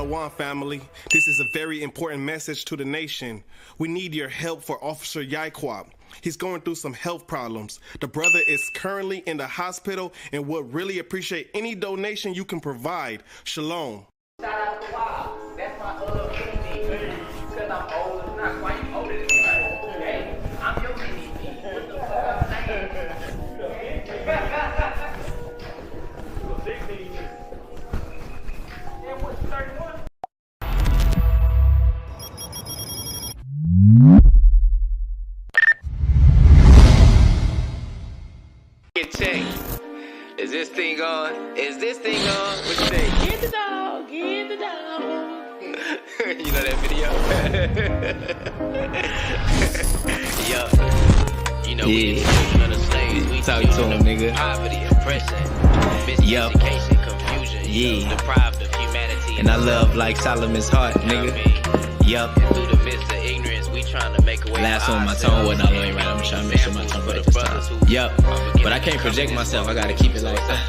Shalom, family. This is a very important message to the nation. We need your help for Officer Yaikwab. He's going through some health problems. The brother is currently in the hospital and would really appreciate any donation you can provide. Shalom. Shout out to Wild. That's my mini-me. Because I'm old as not. Why you older than me? Hey, I'm your mini-me. What the fuck I'm saying? And what's 31? Check. Is this thing on? Is this thing on? What you think? Get the dog. Get the dog. You know that video? Yo. You know, we the children of the slaves. We talk to him, nigga. Poverty, oppression, miseducation, confusion. Yeah. Deprived of humanity. And I love like Solomon's heart, nigga. Yup. And through the midst of ignorance, we trying to make a way. Last one, my tone wasn't all the way right. I'm trying to make sure my tone right this time. Yup. But I can't project myself. I gotta keep it like that.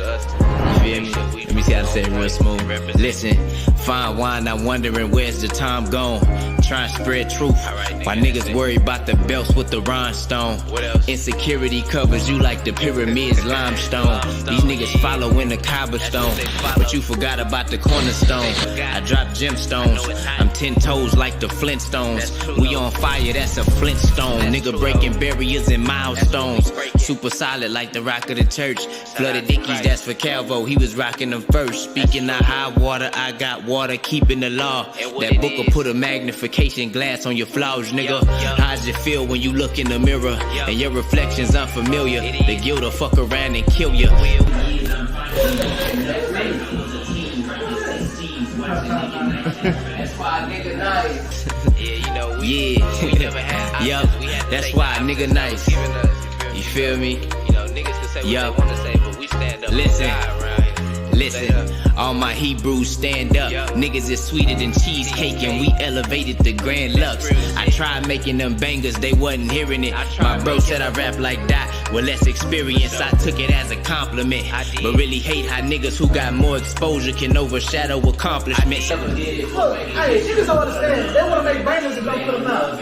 You feel me? Let me see how to say it real smooth. Listen, fine wine, I'm wondering where's the time gone. Trying to spread truth. Why niggas worry about the belts with the rhinestone? Insecurity covers you like the pyramids limestone. These niggas follow in the cobblestone, but you forgot about the cornerstone. I drop gemstones. I'm 10 toes like the Flintstones. We on fire, that's a Flintstone. Nigga breaking barriers and milestones. Super solid like the rock of the church. Flooded Dickies, that's for Calvo. He was rocking them first. Speaking of high water, I got water, keeping the law. That book will put a magnification glass on your flaws, nigga. How's it feel when you look in the mirror and your reflection's unfamiliar? The guilt will fuck around and kill you. That's why nigga nice. Yeah, you know, we never had. Yup, that's why nigga nice. You feel me? You know, niggas can say what they want to say, but we stand up. Listen. For God, right? Listen, all my Hebrews stand up. Niggas is sweeter than cheesecake and we elevated the Grand Lux. I tried making them bangers, they wasn't hearing it. My bro said I rap like that with less experience. I took it as a compliment, but really hate how niggas who got more exposure can overshadow accomplishments. Look, hey, niggas don't understand. They want to make bangers and don't put them out.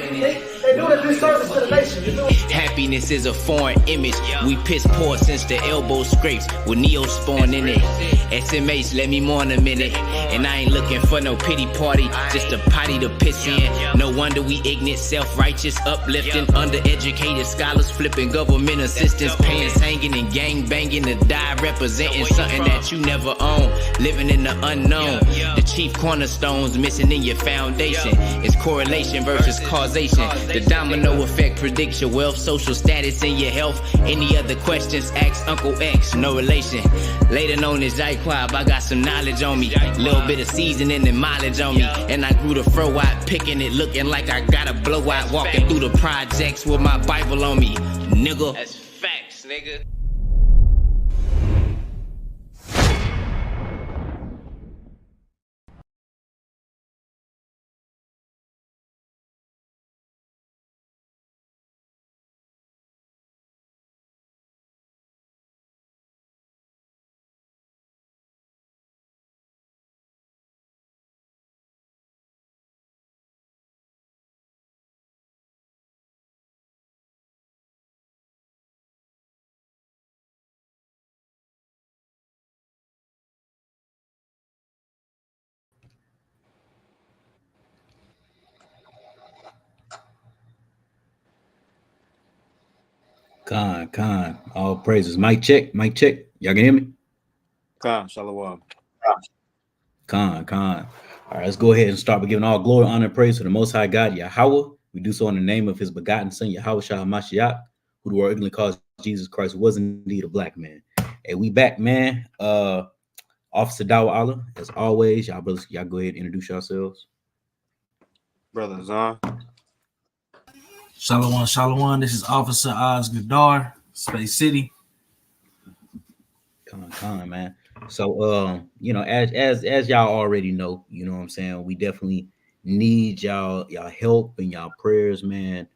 They do a disservice to the nation. You know? Happiness is a foreign image. We piss poor since the elbow scrapes with Neosporin in it. SMH, let me mourn a minute. And I ain't looking for no pity party, just a potty to piss in. No wonder we ignorant, self-righteous, uplifting, undereducated scholars flipping government assistance, pants hanging and gang banging to die, representing something that you never own, living in the unknown. The chief cornerstones missing in your foundation. It's correlation versus causation. The domino effect predicts your wealth, social status, and your health. Any other questions, ask Uncle X, no relation. Later known as Yaikwab, I got some knowledge on me. Little bit of seasoning and mileage on me. And I grew the fro out, picking it, looking like I got a blowout. Walking through the projects with my Bible on me, nigga. That's facts, nigga. Khan. All praises. Mic check. Y'all can hear me? Khan, shalom. Khan. All right, let's go ahead and start by giving all glory, honor, and praise to the Most High God, Yahweh. We do so in the name of his begotten son, Yahweh Shah Mashiach, who the world ignorantly calls Jesus Christ, who was indeed a black man. Hey, we back, man. Officer Dawa Allah, as always. Y'all brothers, y'all go ahead and introduce yourselves. Brother Zahn. Shalom. This is Officer Oz Gadar, Space City. Khan, man. So, you know, as y'all already know, you know what I'm saying, we definitely need y'all help and y'all prayers, man.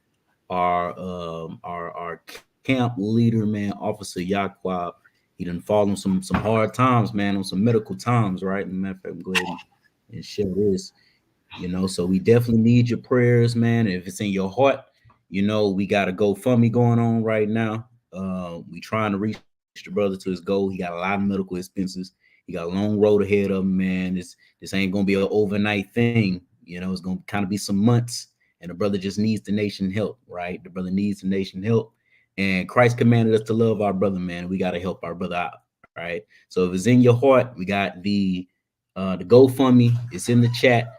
Our camp leader, man, Officer Yaikwab, he done fall on some hard times, man, on some medical times, right? Matter of fact, go ahead and and share this. So we definitely need your prayers, man. If it's in your heart, we got a GoFundMe going on right now. We trying to reach the brother to his goal. He got a lot of medical expenses. He got a long road ahead of him, man. This ain't gonna be an overnight thing. It's gonna kind of be some months, and the brother just needs the nation help, right? The brother needs the nation help, and Christ commanded us to love our brother, man. We got to help our brother out, right? So if it's in your heart, we got the GoFundMe. It's in the chat.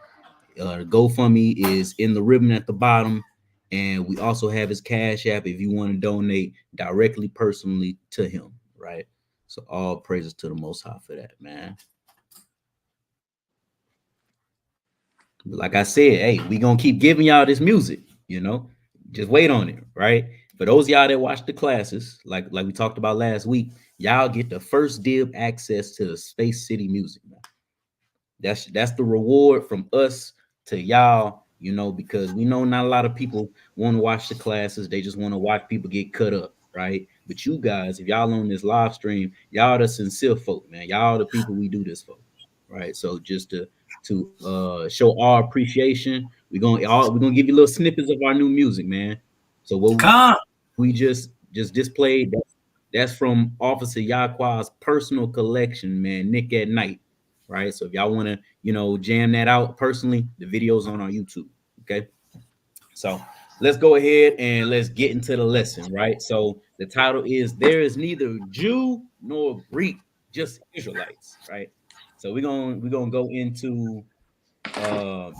The GoFundMe is in the ribbon at the bottom. And we also have his Cash App if you want to donate directly, personally to him, right? So all praises to the Most High for that, man. Like I said, hey, we going to keep giving y'all this music, just wait on it, right? For those of y'all that watch the classes, like we talked about last week, y'all get the first dib access to the Space City music, man. That's the reward from us to y'all, because we know not a lot of people want to watch the classes. They just want to watch people get cut up, right? But you guys, if y'all on this live stream, y'all the sincere folk, man. Y'all the people we do this for, right? So just to show our appreciation, we're gonna give you little snippets of our new music, man. So what we just displayed, that's from Officer Yaqua's personal collection, man. Nick at Night, right? So if y'all want to, jam that out personally, the video's on our YouTube. Okay. So let's go ahead and let's get into the lesson, right? So the title is There is Neither Jew nor Greek, just Israelites, right? So we're gonna go into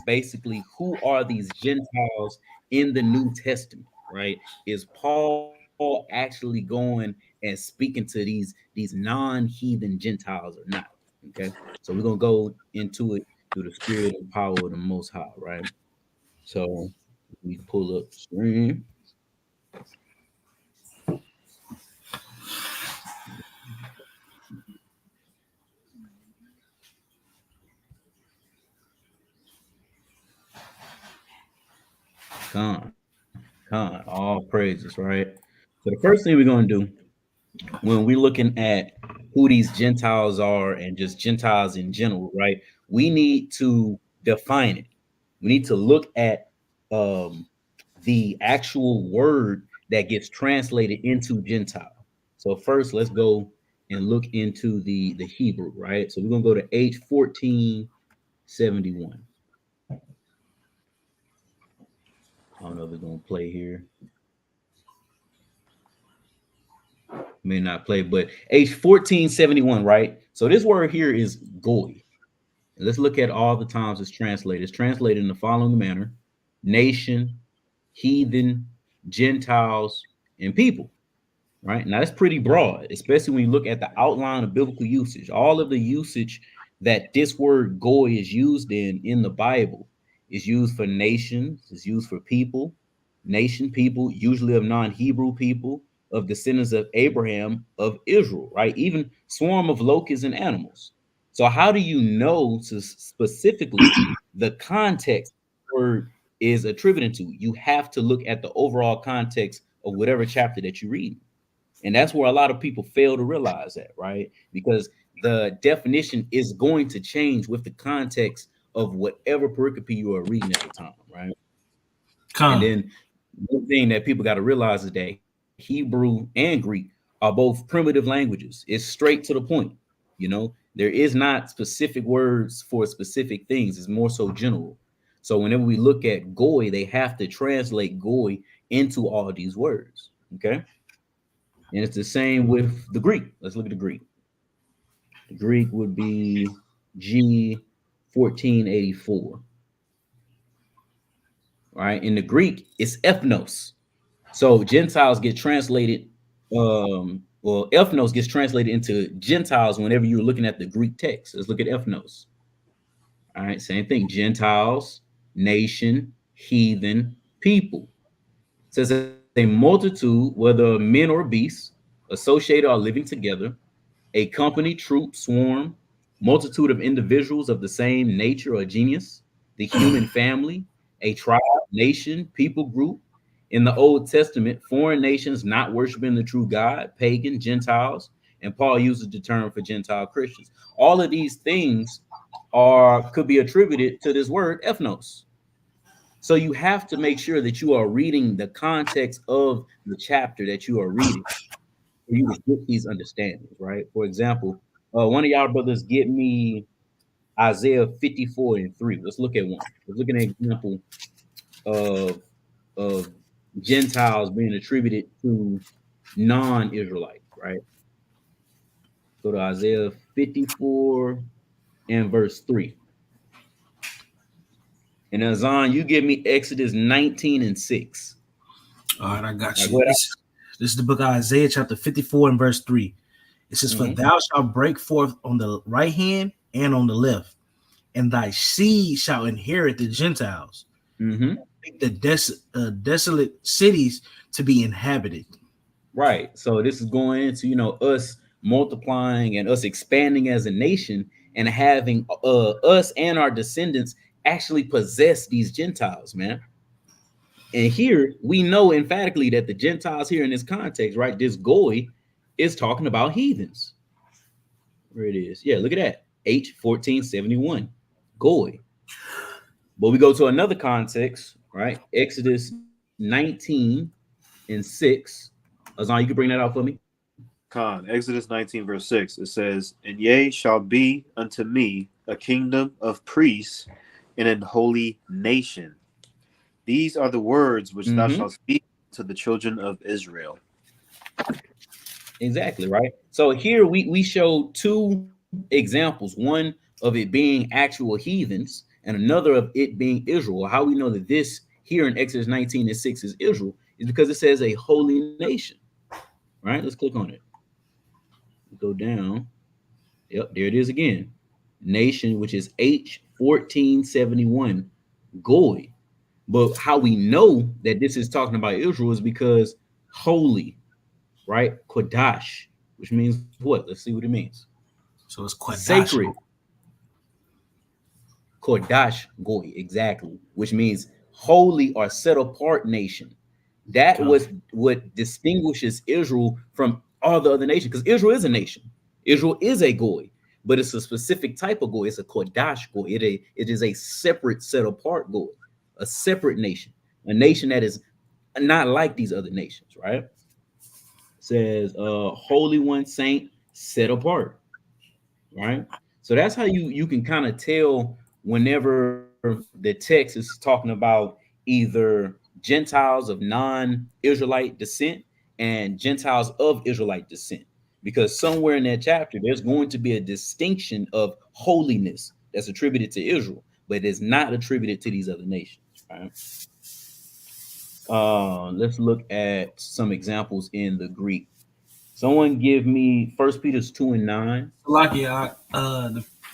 basically who are these Gentiles in the New Testament, right? Is Paul actually going and speaking to these non-heathen Gentiles or not? Okay, so we're gonna go into it through the spirit and power of the Most High, right? So we pull up the screen. All praises, right? So the first thing we're gonna do when we're looking at who these Gentiles are and just Gentiles in general, right? We need to define it. We need to look at the actual word that gets translated into Gentile. So first, let's go and look into the Hebrew, right? So we're gonna go to H1471. I don't know if it's gonna play here. May not play, but H1471, right? So this word here is goy. Let's look at all the times it's translated. It's translated in the following manner: nation, heathen, Gentiles, and people. Right now, that's pretty broad, especially when you look at the outline of biblical usage. All of the usage that this word goy is used in the Bible is used for nations, is used for people, nation, people, usually of non-Hebrew people, of descendants of Abraham, of Israel, right? Even swarm of locusts and animals. So how do you know specifically the context the word is attributed to? You have to look at the overall context of whatever chapter that you read. And that's where a lot of people fail to realize that, right? Because the definition is going to change with the context of whatever pericope you are reading at the time, right? And then one thing that people got to realize is that Hebrew and Greek are both primitive languages. It's straight to the point. There is not specific words for specific things. It's more so general. So whenever we look at goy, they have to translate goy into all these words. Okay. And it's the same with the Greek. Let's look at the Greek. The Greek would be G 1484. Right? In the Greek, it's ethnos. So Gentiles get translated, ethnos gets translated into Gentiles whenever you're looking at the Greek text. Let's look at ethnos. All right, same thing. Gentiles, nation, heathen, people. It says a multitude, whether men or beasts, associated or living together, a company, troop, swarm, multitude of individuals of the same nature or genius, the human family, a tribe, nation, people group. In the Old Testament, foreign nations not worshiping the true God, pagan, Gentiles, and Paul uses the term for Gentile Christians. All of these things are could be attributed to this word ethnos. So you have to make sure that you are reading the context of the chapter that you are reading for you to get these understandings, right? For example, one of y'all brothers get me Isaiah 54:3. Let's look at one. Let's look at an example of of Gentiles being attributed to non-Israelites, right? Go to Isaiah 54 and verse 3. And Azan, you give me Exodus 19:6. All right, I got All right, you. go ahead. This is the book of Isaiah, chapter 54 and verse 3. It says, For thou shalt break forth on the right hand and on the left, and thy seed shall inherit the Gentiles, make the desolate cities to be inhabited. Right. So this is going into, us multiplying and us expanding as a nation and having us and our descendants actually possess these Gentiles, man. And here we know emphatically that the Gentiles here in this context, right? This goy is talking about heathens. Where it is. Yeah, look at that. H1471. Goy. But we go to another context, right? Exodus 19:6. Azan, you can bring that out for me. Exodus 19, verse 6. It says, And ye shall be unto me a kingdom of priests and an holy nation. These are the words which thou shalt speak to the children of Israel. Exactly, right? So here we show two examples, one of it being actual heathens and another of it being Israel. How we know that this here in Exodus 19:6 is Israel is because it says a holy nation, right? Let's click on it. Go down. Yep, there it is again. Nation, which is H1471, Goy. But how we know that this is talking about Israel is because holy, right? Kodash, which means what? Let's see what it means. So it's Kodash. Sacred. Kodash Goy, exactly, which means holy or set apart nation. That was what distinguishes Israel from all the other nations, because Israel is a nation. Israel is a Goy, but it's a specific type of Goy. It's a Kodash Goy. It is a separate, set apart Goy, a separate nation, a nation that is not like these other nations, right? It says, Holy One, Saint, set apart, right? So that's how you can kind of tell whenever the text is talking about either Gentiles of non-Israelite descent and Gentiles of Israelite descent, because somewhere in that chapter there's going to be a distinction of holiness that's attributed to Israel, but it's not attributed to these other nations, right? Let's look at some examples in the Greek. Someone give me 1 Peter 2:9.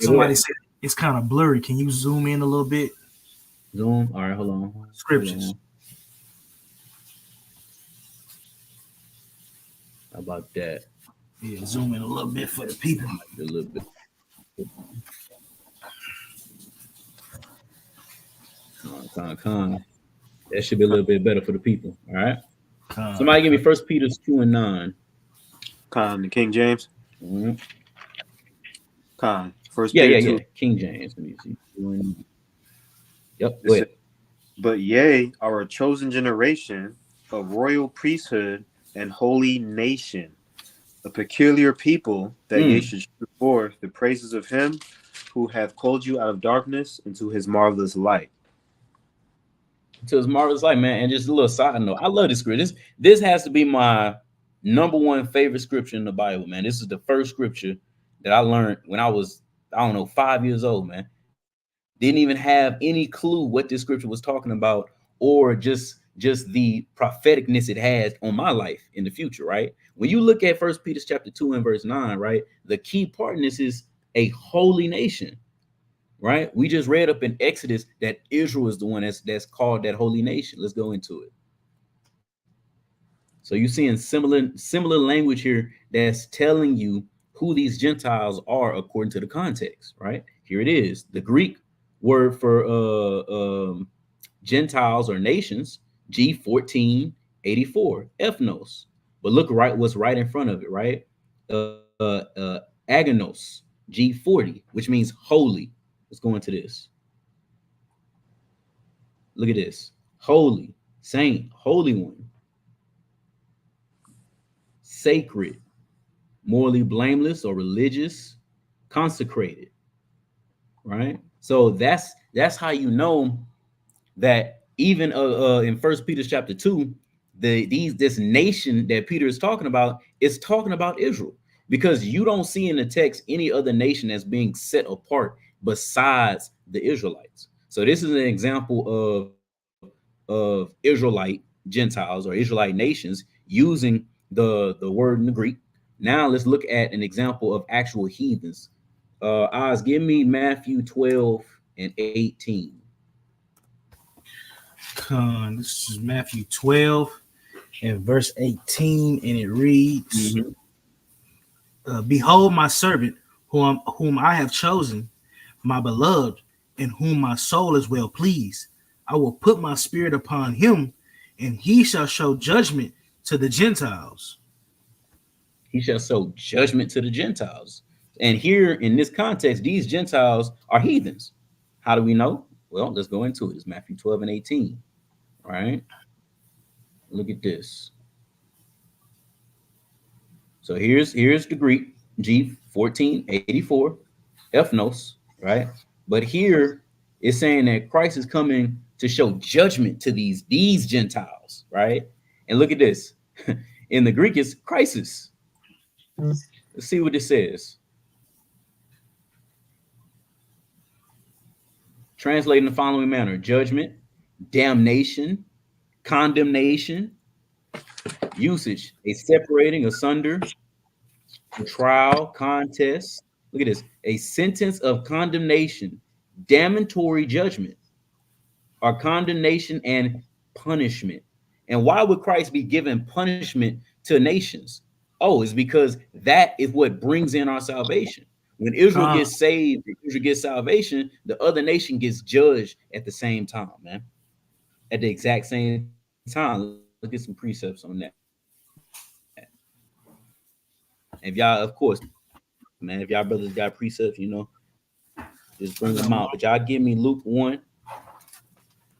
Somebody said it's kind of blurry. Can you zoom in a little bit? Zoom. All right, hold on. Scriptures. Hold on. How about that? Yeah, zoom in a little bit for the people. A little bit. Con. That should be a little bit better for the people. All right. Somebody give me 1 Peter 2:9. The King James. First Yeah, Peter yeah, 2. yeah. King James. Let me see. Yep. Go ahead. But ye are a chosen generation, a royal priesthood, and holy nation, a peculiar people, that ye should show forth the praises of him who hath called you out of darkness into his marvelous light. To his marvelous light, man. And just a little side note, I love this scripture. This has to be my number one favorite scripture in the Bible, man. This is the first scripture that I learned when I was, 5 years old, man. Didn't even have any clue what this scripture was talking about, or just the propheticness it has on my life in the future, right? When you look at 1 Peter chapter 2 and verse 9, right, the key part in this is a holy nation, right? We just read up in Exodus that Israel is the one that's called that holy nation. Let's go into it. So you're seeing similar language here that's telling you who these Gentiles are according to the context, right? Here it is. The Greek word for Gentiles or nations, G1484, ethnos. But look what's right in front of it, right? Agonos, G40, which means holy. Let's go into this. Look at this. Holy, saint, holy one, sacred, morally blameless or religious, consecrated, right? So that's how you know that even in First Peter chapter 2, this nation that Peter is talking about is talking about Israel, because you don't see in the text any other nation that's being set apart besides the Israelites. So this is an example of Israelite Gentiles or Israelite nations using the word in the Greek. Now let's look at an example of actual heathens. Oz, give me Matthew 12 and 18. This is Matthew 12 and verse 18, and it reads, Behold my servant, whom I have chosen, my beloved, in whom my soul is well pleased. I will put my spirit upon him, and he shall show judgment to the Gentiles. He shall show judgment to the Gentiles. And here in this context, these Gentiles are heathens. How do we know? Well, let's go into it. It's Matthew 12 and 18. All right. Look at this. So here's the Greek, G 1484, ethnos, right? But here it's saying that Christ is coming to show judgment to these Gentiles, right? And look at this. In the Greek, it's crisis. Let's see what it says. Translate in the following manner: judgment, damnation, condemnation. Usage: a separating asunder, trial, contest. Look at this: a sentence of condemnation, damnatory judgment, or condemnation and punishment. And why would Christ be giving punishment to nations? Oh, it's because that is what brings in our salvation. When Israel gets saved, Israel gets salvation, the other nation gets judged at the same time, man. At the exact same time. Look at some precepts on that. If y'all, of course, man, if y'all brothers got precepts, just bring them out. But y'all give me Luke 1,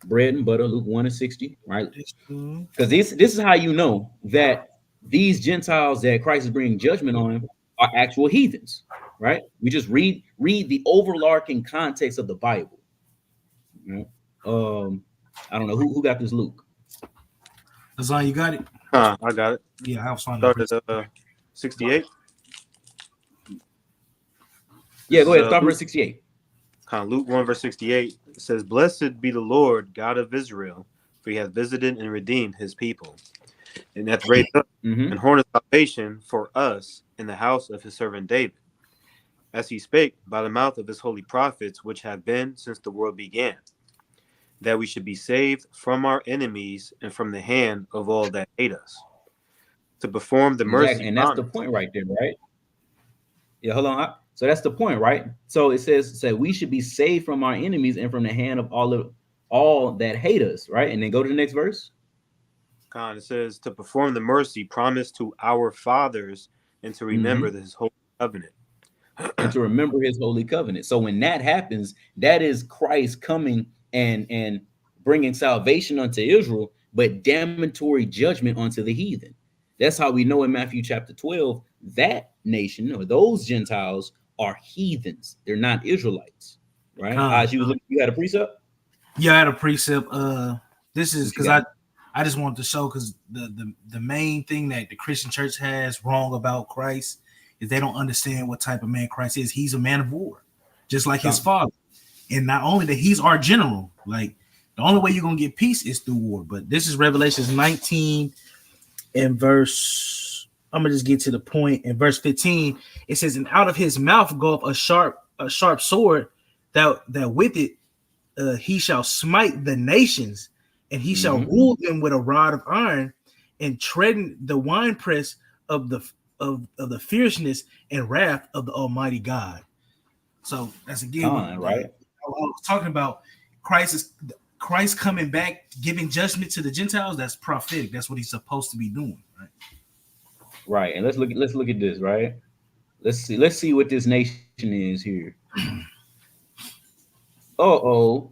bread and butter, Luke 1 and 60, right? Because this is how you know that these Gentiles that Christ is bringing judgment on are actual heathens, right? We just read the overarching context of the Bible. Right? I don't know who got this, Luke. Azan, you got it? I got it. Yeah, I was fine. Started at 68. Yeah, go ahead. Start verse 68. Luke 1, verse 68. It says, Blessed be the Lord, God of Israel, for he hath visited and redeemed his people, and hath raised up an horn of salvation for us in the house of his servant David, as he spake by the mouth of his holy prophets, which have been since the world began, that we should be saved from our enemies and from the hand of all that hate us, to perform the mercy. And that's the point right there, right? Yeah, hold on. So that's the point, right? So it says we should be saved from our enemies and from the hand of all that hate us, right? And then go to the next verse. It says to perform the mercy promised to our fathers and to remember his holy covenant. And to remember his holy covenant. So when that happens, that is Christ coming and bringing salvation unto Israel, but damnatory judgment unto the heathen. That's how we know in Matthew chapter 12 that nation or those Gentiles are heathens. They're not Israelites, right? You had a precept? Yeah, I had a precept. This is because I just wanted to show, because the main thing that the Christian church has wrong about Christ is they don't understand what type of man Christ is. He's a man of war, just like his father. And not only that, he's our general. Like, the only way you're gonna get peace is through war. But this is Revelations 19 and verse, I'm gonna just get to the point. In verse 15, it says, and out of his mouth goeth a sharp sword, that with it he shall smite the nations, and he shall rule them with a rod of iron, and treading the winepress of the fierceness and wrath of the Almighty God. So that's again right. I was talking about Christ coming back, giving judgment to the Gentiles. That's prophetic. That's what he's supposed to be doing, right? Right. And let's look at this, right? Let's see what this nation is here.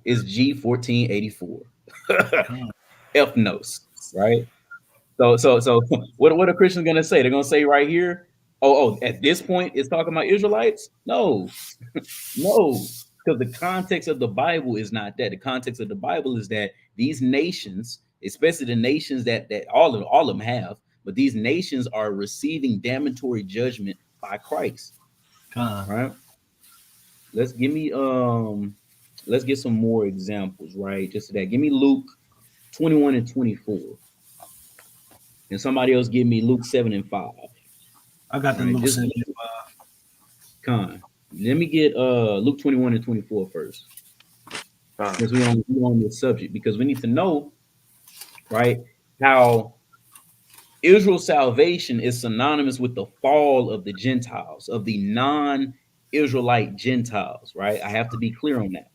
is G1484. Ethnos, right? So what are Christians gonna say? They're gonna say right here, at this point it's talking about Israelites? No, no, because the context of the Bible is not that. The context of the Bible is that these nations, especially the nations that all of them have, but these nations are receiving damnatory judgment by Christ. Right? Let's give me let's get some more examples, right? Just that. Give me Luke 21 and 24. And somebody else give me Luke 7 and 5. I got the Right, Luke just 7. Con. Let me get Luke 21 and 24 first. Because we on this subject, because we need to know, right, how Israel's salvation is synonymous with the fall of the Gentiles, of the non-Israelite Gentiles, right? I have to be clear on that.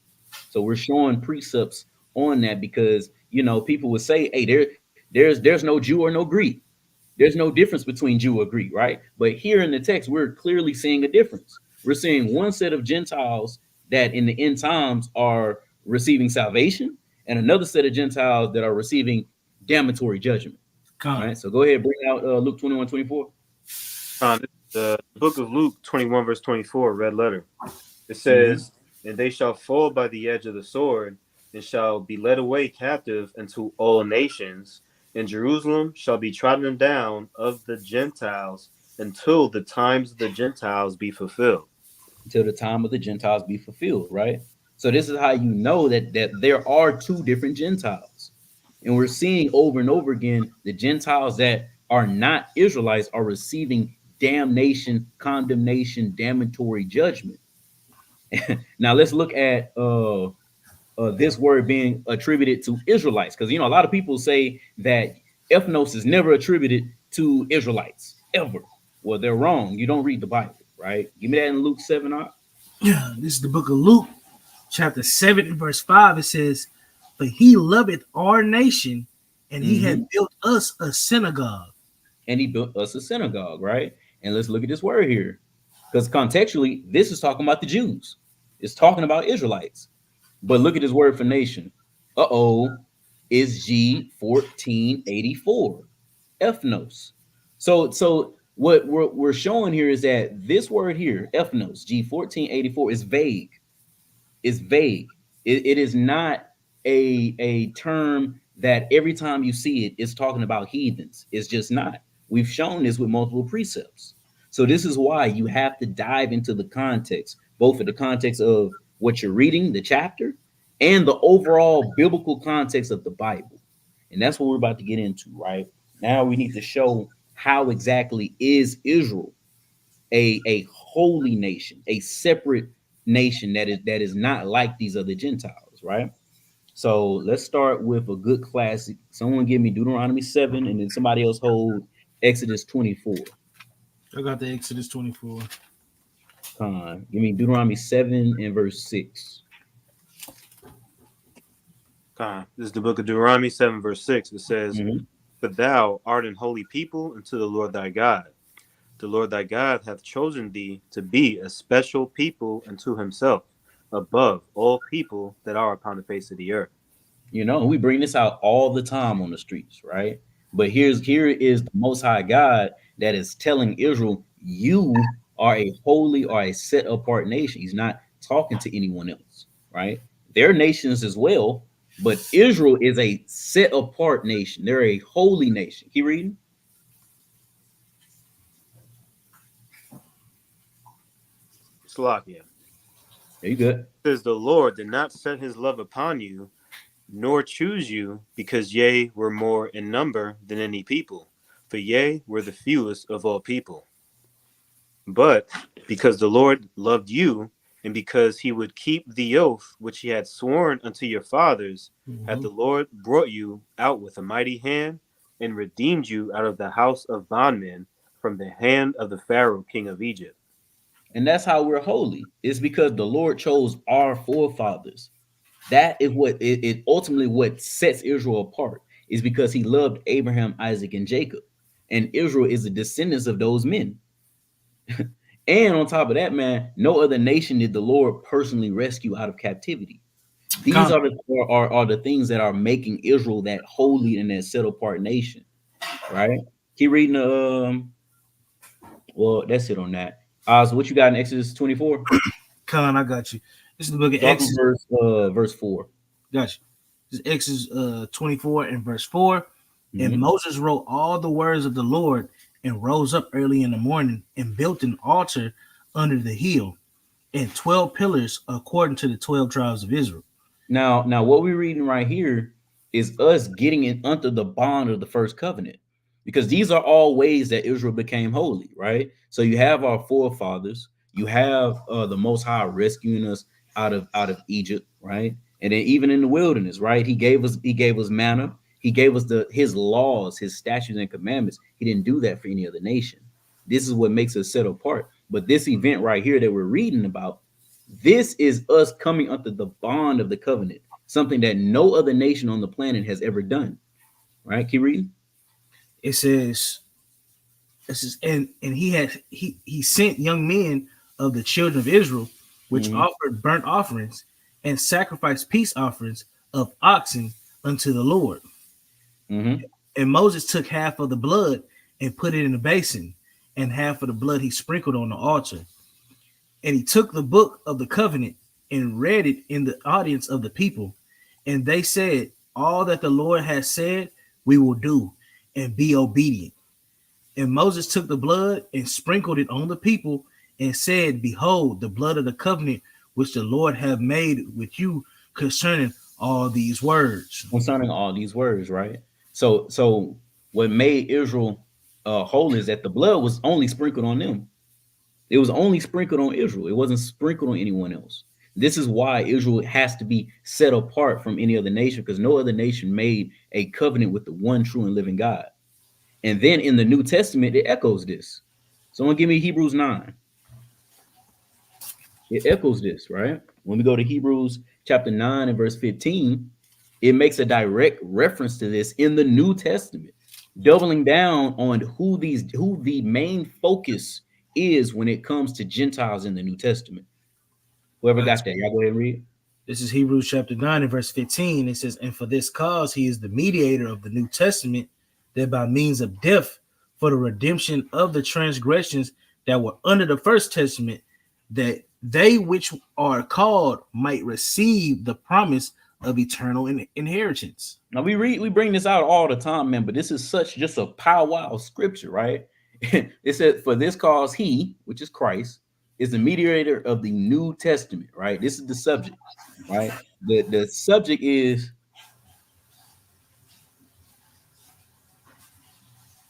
So we're showing precepts on that because people would say, hey, there's no Jew or no Greek. There's no difference between Jew or Greek, right? But here in the text, we're clearly seeing a difference. We're seeing one set of Gentiles that in the end times are receiving salvation, and another set of Gentiles that are receiving damnatory judgment. All right, so go ahead, bring out Luke 21:24. The book of Luke 21 verse 24, red letter. It says, and they shall fall by the edge of the sword, and shall be led away captive into all nations, and Jerusalem shall be trodden down of the Gentiles until the times of the Gentiles be fulfilled. Until the time of the Gentiles be fulfilled, right? So this is how you know that there are two different Gentiles. And we're seeing over and over again the Gentiles that are not Israelites are receiving damnation, condemnation, damnatory judgment. Now let's look at this word being attributed to Israelites, because a lot of people say that ethnos is never attributed to Israelites ever. Well, they're wrong. You don't read the Bible, right? Give me that in Luke 7. Yeah, this is the book of Luke, chapter 7, verse 5. It says, "But he loveth our nation, and he had built us a synagogue." And he built us a synagogue, right? And let's look at this word here, because contextually, this is talking about the Jews. It's talking about Israelites. But look at this word for nation. Is G1484. Ethnos. So what we're showing here is that this word here, ethnos, G1484, is vague. It's vague. It is not a term that every time you see it, it's talking about heathens. It's just not. We've shown this with multiple precepts. So this is why you have to dive into the context, both for the context of what you're reading, the chapter, and the overall biblical context of the Bible. And that's what we're about to get into, right? Now we need to show how exactly is Israel a holy nation, a separate nation that is not like these other Gentiles, right? So let's start with a good classic. Someone give me Deuteronomy 7, and then somebody else hold Exodus 24. I got the Exodus 24. Give me Deuteronomy 7 and verse 6. This is the book of Deuteronomy 7 verse 6. It says, "But thou art an holy people unto the Lord thy God. The Lord thy God hath chosen thee to be a special people unto himself, above all people that are upon the face of the earth." We bring this out all the time on the streets, right? But here is the Most High God that is telling Israel, you are a holy or a set apart nation. He's not talking to anyone else, right? They're nations as well, but Israel is a set apart nation. They're a holy nation. Keep reading. Slakia. There you good. It says, "The Lord did not set his love upon you, nor choose you, because ye were more in number than any people, for ye were the fewest of all people. But because the Lord loved you, and because he would keep the oath which he had sworn unto your fathers, hath the Lord brought you out with a mighty hand, and redeemed you out of the house of bondmen, from the hand of the Pharaoh king of Egypt." And that's how we're holy. It's because the Lord chose our forefathers. That is what it ultimately what sets Israel apart, is because he loved Abraham, Isaac, and Jacob. And Israel is the descendants of those men. And on top of that, man, no other nation did the Lord personally rescue out of captivity. These are the things that are making Israel that holy and that set apart nation, right? Keep reading the well, that's it on that. So what you got in Exodus 24? Con, I got you. This is the book of Start from Exodus. verse 4. Got you. This is Exodus 24 and verse 4. And Mhm. Moses wrote all the words of the Lord and rose up early in the morning and built an altar under the hill and 12 pillars according to the 12 tribes of Israel. Now what we're reading right here is us getting in under the bond of the first covenant, because these are all ways that Israel became holy, right? So you have our forefathers, you have the Most High rescuing us out of Egypt, right? And then even in the wilderness, right? He gave us manna, he gave us his laws, his statutes and commandments. He didn't do that for any other nation. This is what makes us set apart. But this event right here that we're reading about, this is us coming under the bond of the covenant, something that no other nation on the planet has ever done. Right? Keep reading. It says, and he sent young men of the children of Israel, which offered burnt offerings and sacrificed peace offerings of oxen unto the Lord. Mm-hmm. And Moses took half of the blood and put it in a basin, and half of the blood he sprinkled on the altar. And he took the book of the covenant and read it in the audience of the people. And they said, all that the Lord has said, we will do, and be obedient. And Moses took the blood and sprinkled it on the people and said, behold, the blood of the covenant which the Lord have made with you concerning all these words. Concerning all these words, right? So what made Israel holy is that the blood was only sprinkled on them. It was only sprinkled on Israel. It wasn't sprinkled on anyone else. This is why Israel has to be set apart from any other nation, because no other nation made a covenant with the one true and living God. And then in the New Testament, it echoes this. Someone give me Hebrews 9. It echoes this, right? When we go to Hebrews chapter 9 and verse 15, it makes a direct reference to this in the New Testament, doubling down on who the main focus is when it comes to Gentiles in the New Testament. Whoever got that, y'all go ahead and read. This is Hebrews chapter 9 and verse 15. It says, and for this cause he is the mediator of the New Testament, that by means of death for the redemption of the transgressions that were under the first testament, that they which are called might receive the promise of eternal inheritance. Now we bring this out all the time, man, but this is such just a powwow of scripture, right? It said, for this cause he, which is Christ, is the mediator of the New Testament, right? This is the subject, right? The subject is,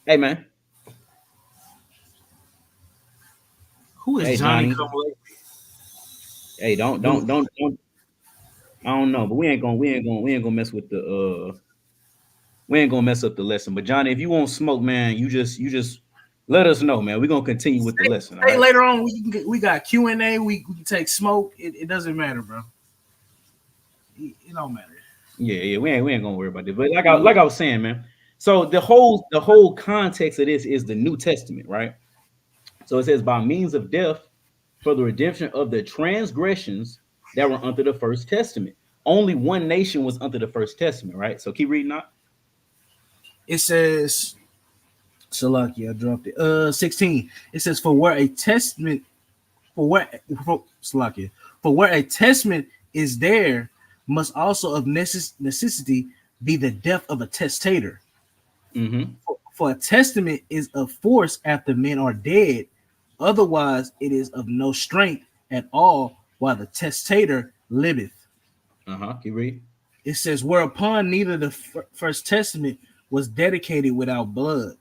hey man, Who is hey Johnny? Hey, don't. I don't know, but we ain't gonna mess with the we ain't gonna mess up the lesson. But Johnny, if you want smoke, man, you just let us know, man. We're gonna continue with the lesson. Hey, right? Later on, we got Q&A. We can take smoke. It doesn't matter, bro. It don't matter. Yeah. We ain't gonna worry about this. But like I was saying, man. So the whole context of this is the New Testament, right? So it says, by means of death for the redemption of the transgressions that were under the first testament. Only one nation was under the first testament, right? So keep reading out. It says, Salaki, I dropped it. 16. It says, for where a testament is there, must also of necessity be the death of a testator. Mm-hmm. For a testament is of force after men are dead. Otherwise, it is of no strength at all while the testator liveth. Keep reading. It says, whereupon neither the first testament was dedicated without blood.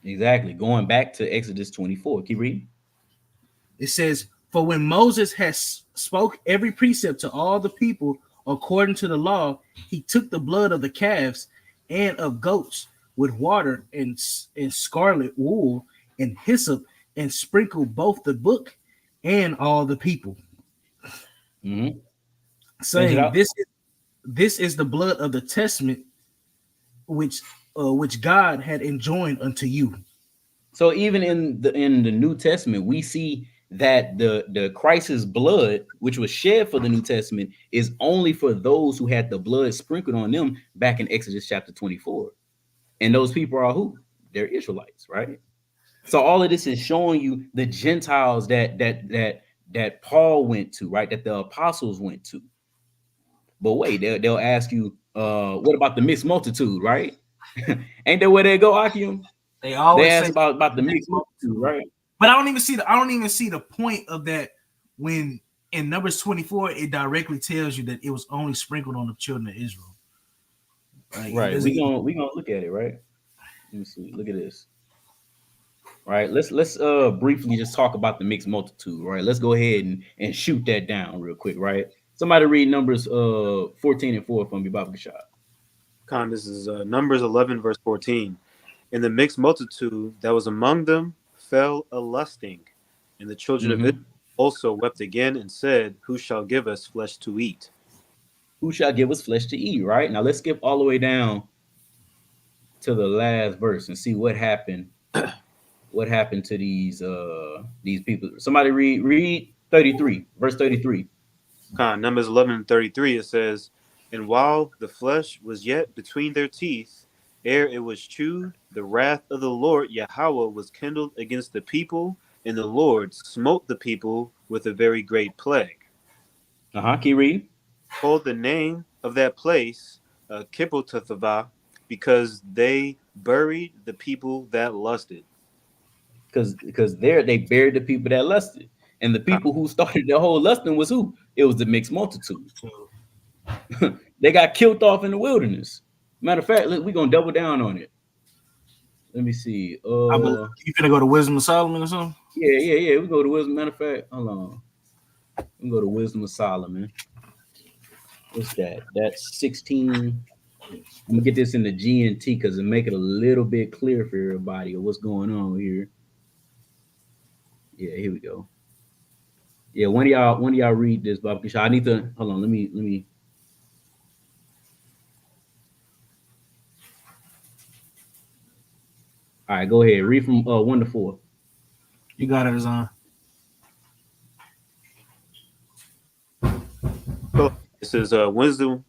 Exactly. Going back to Exodus 24. Keep reading. It says, for when Moses has spoke every precept to all the people according to the law, he took the blood of the calves and of goats with water and scarlet wool and hyssop and sprinkled both the book and all the people. Mm-hmm. Saying, this is the blood of the testament which God had enjoined unto you. So even in the New Testament, we see that the Christ's blood, which was shed for the New Testament, is only for those who had the blood sprinkled on them back in Exodus chapter 24. And those people are who? They're Israelites, right? So all of this is showing you the Gentiles that Paul went to, right? That the apostles went to. But wait, they'll ask you, what about the mixed multitude, right? Ain't that where they go, Akim? They always ask say about the mixed multitude, right? But I don't even see the point of that when in Numbers 24 it directly tells you that it was only sprinkled on the children of Israel. Right. We gonna look at it, right? Let me see. Look at this. Right. Let's briefly just talk about the mixed multitude, right? Let's go ahead and shoot that down real quick, right? Somebody read Numbers 14 and 4 from me, Baba Kashad. Con, this is Numbers 11, verse 14. And the mixed multitude that was among them fell a lusting, and the children of Israel also wept again and said, who shall give us flesh to eat? Who shall give us flesh to eat, right? Now let's skip all the way down to the last verse and see what happened. What happened to these people? Somebody read 33, verse 33. Numbers 11 and 33, it says, and while the flesh was yet between their teeth, ere it was chewed, the wrath of the Lord Yahweh was kindled against the people, and the Lord smote the people with a very great plague. Keep reading. Called the name of that place Kibbotathava, because they buried the people that lusted. Because there they buried the people that lusted. And the people who started the whole lusting was who? It was the mixed multitude. They got killed off in the wilderness. Matter of fact, we're going to double down on it. Let me see. You finna go to Wisdom of Solomon or something? Yeah. We go to Wisdom. Matter of fact, hold on. We go to Wisdom of Solomon. What's that? That's 16. I'm going to get this in the GNT because it make it a little bit clear for everybody of what's going on here. Yeah, here we go. Yeah, one of y'all read this, Bob. I need to hold on. Let me. All right, go ahead. Read from 1 to 4. You got it, Azan. This is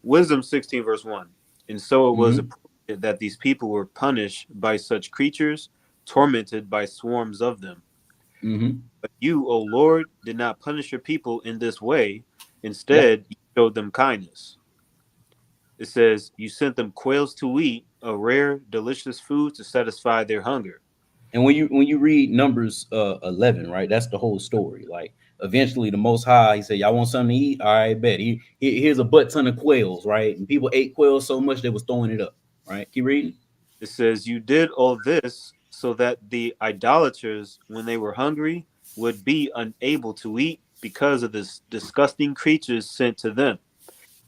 Wisdom 16, verse 1. And so it was appropriate that these people were punished by such creatures, tormented by swarms of them. But you, O Lord, did not punish your people in this way. Instead, you showed them kindness. It says, you sent them quails to eat, a rare, delicious food to satisfy their hunger. And when you read Numbers 11, right, that's the whole story. Like, eventually, the Most High, he said, y'all want something to eat? All right, bet. Here's a butt ton of quails, right? And people ate quails so much they was throwing it up, right? Keep reading. It says, you did all this so that the idolaters, when they were hungry, would be unable to eat because of this disgusting creatures sent to them.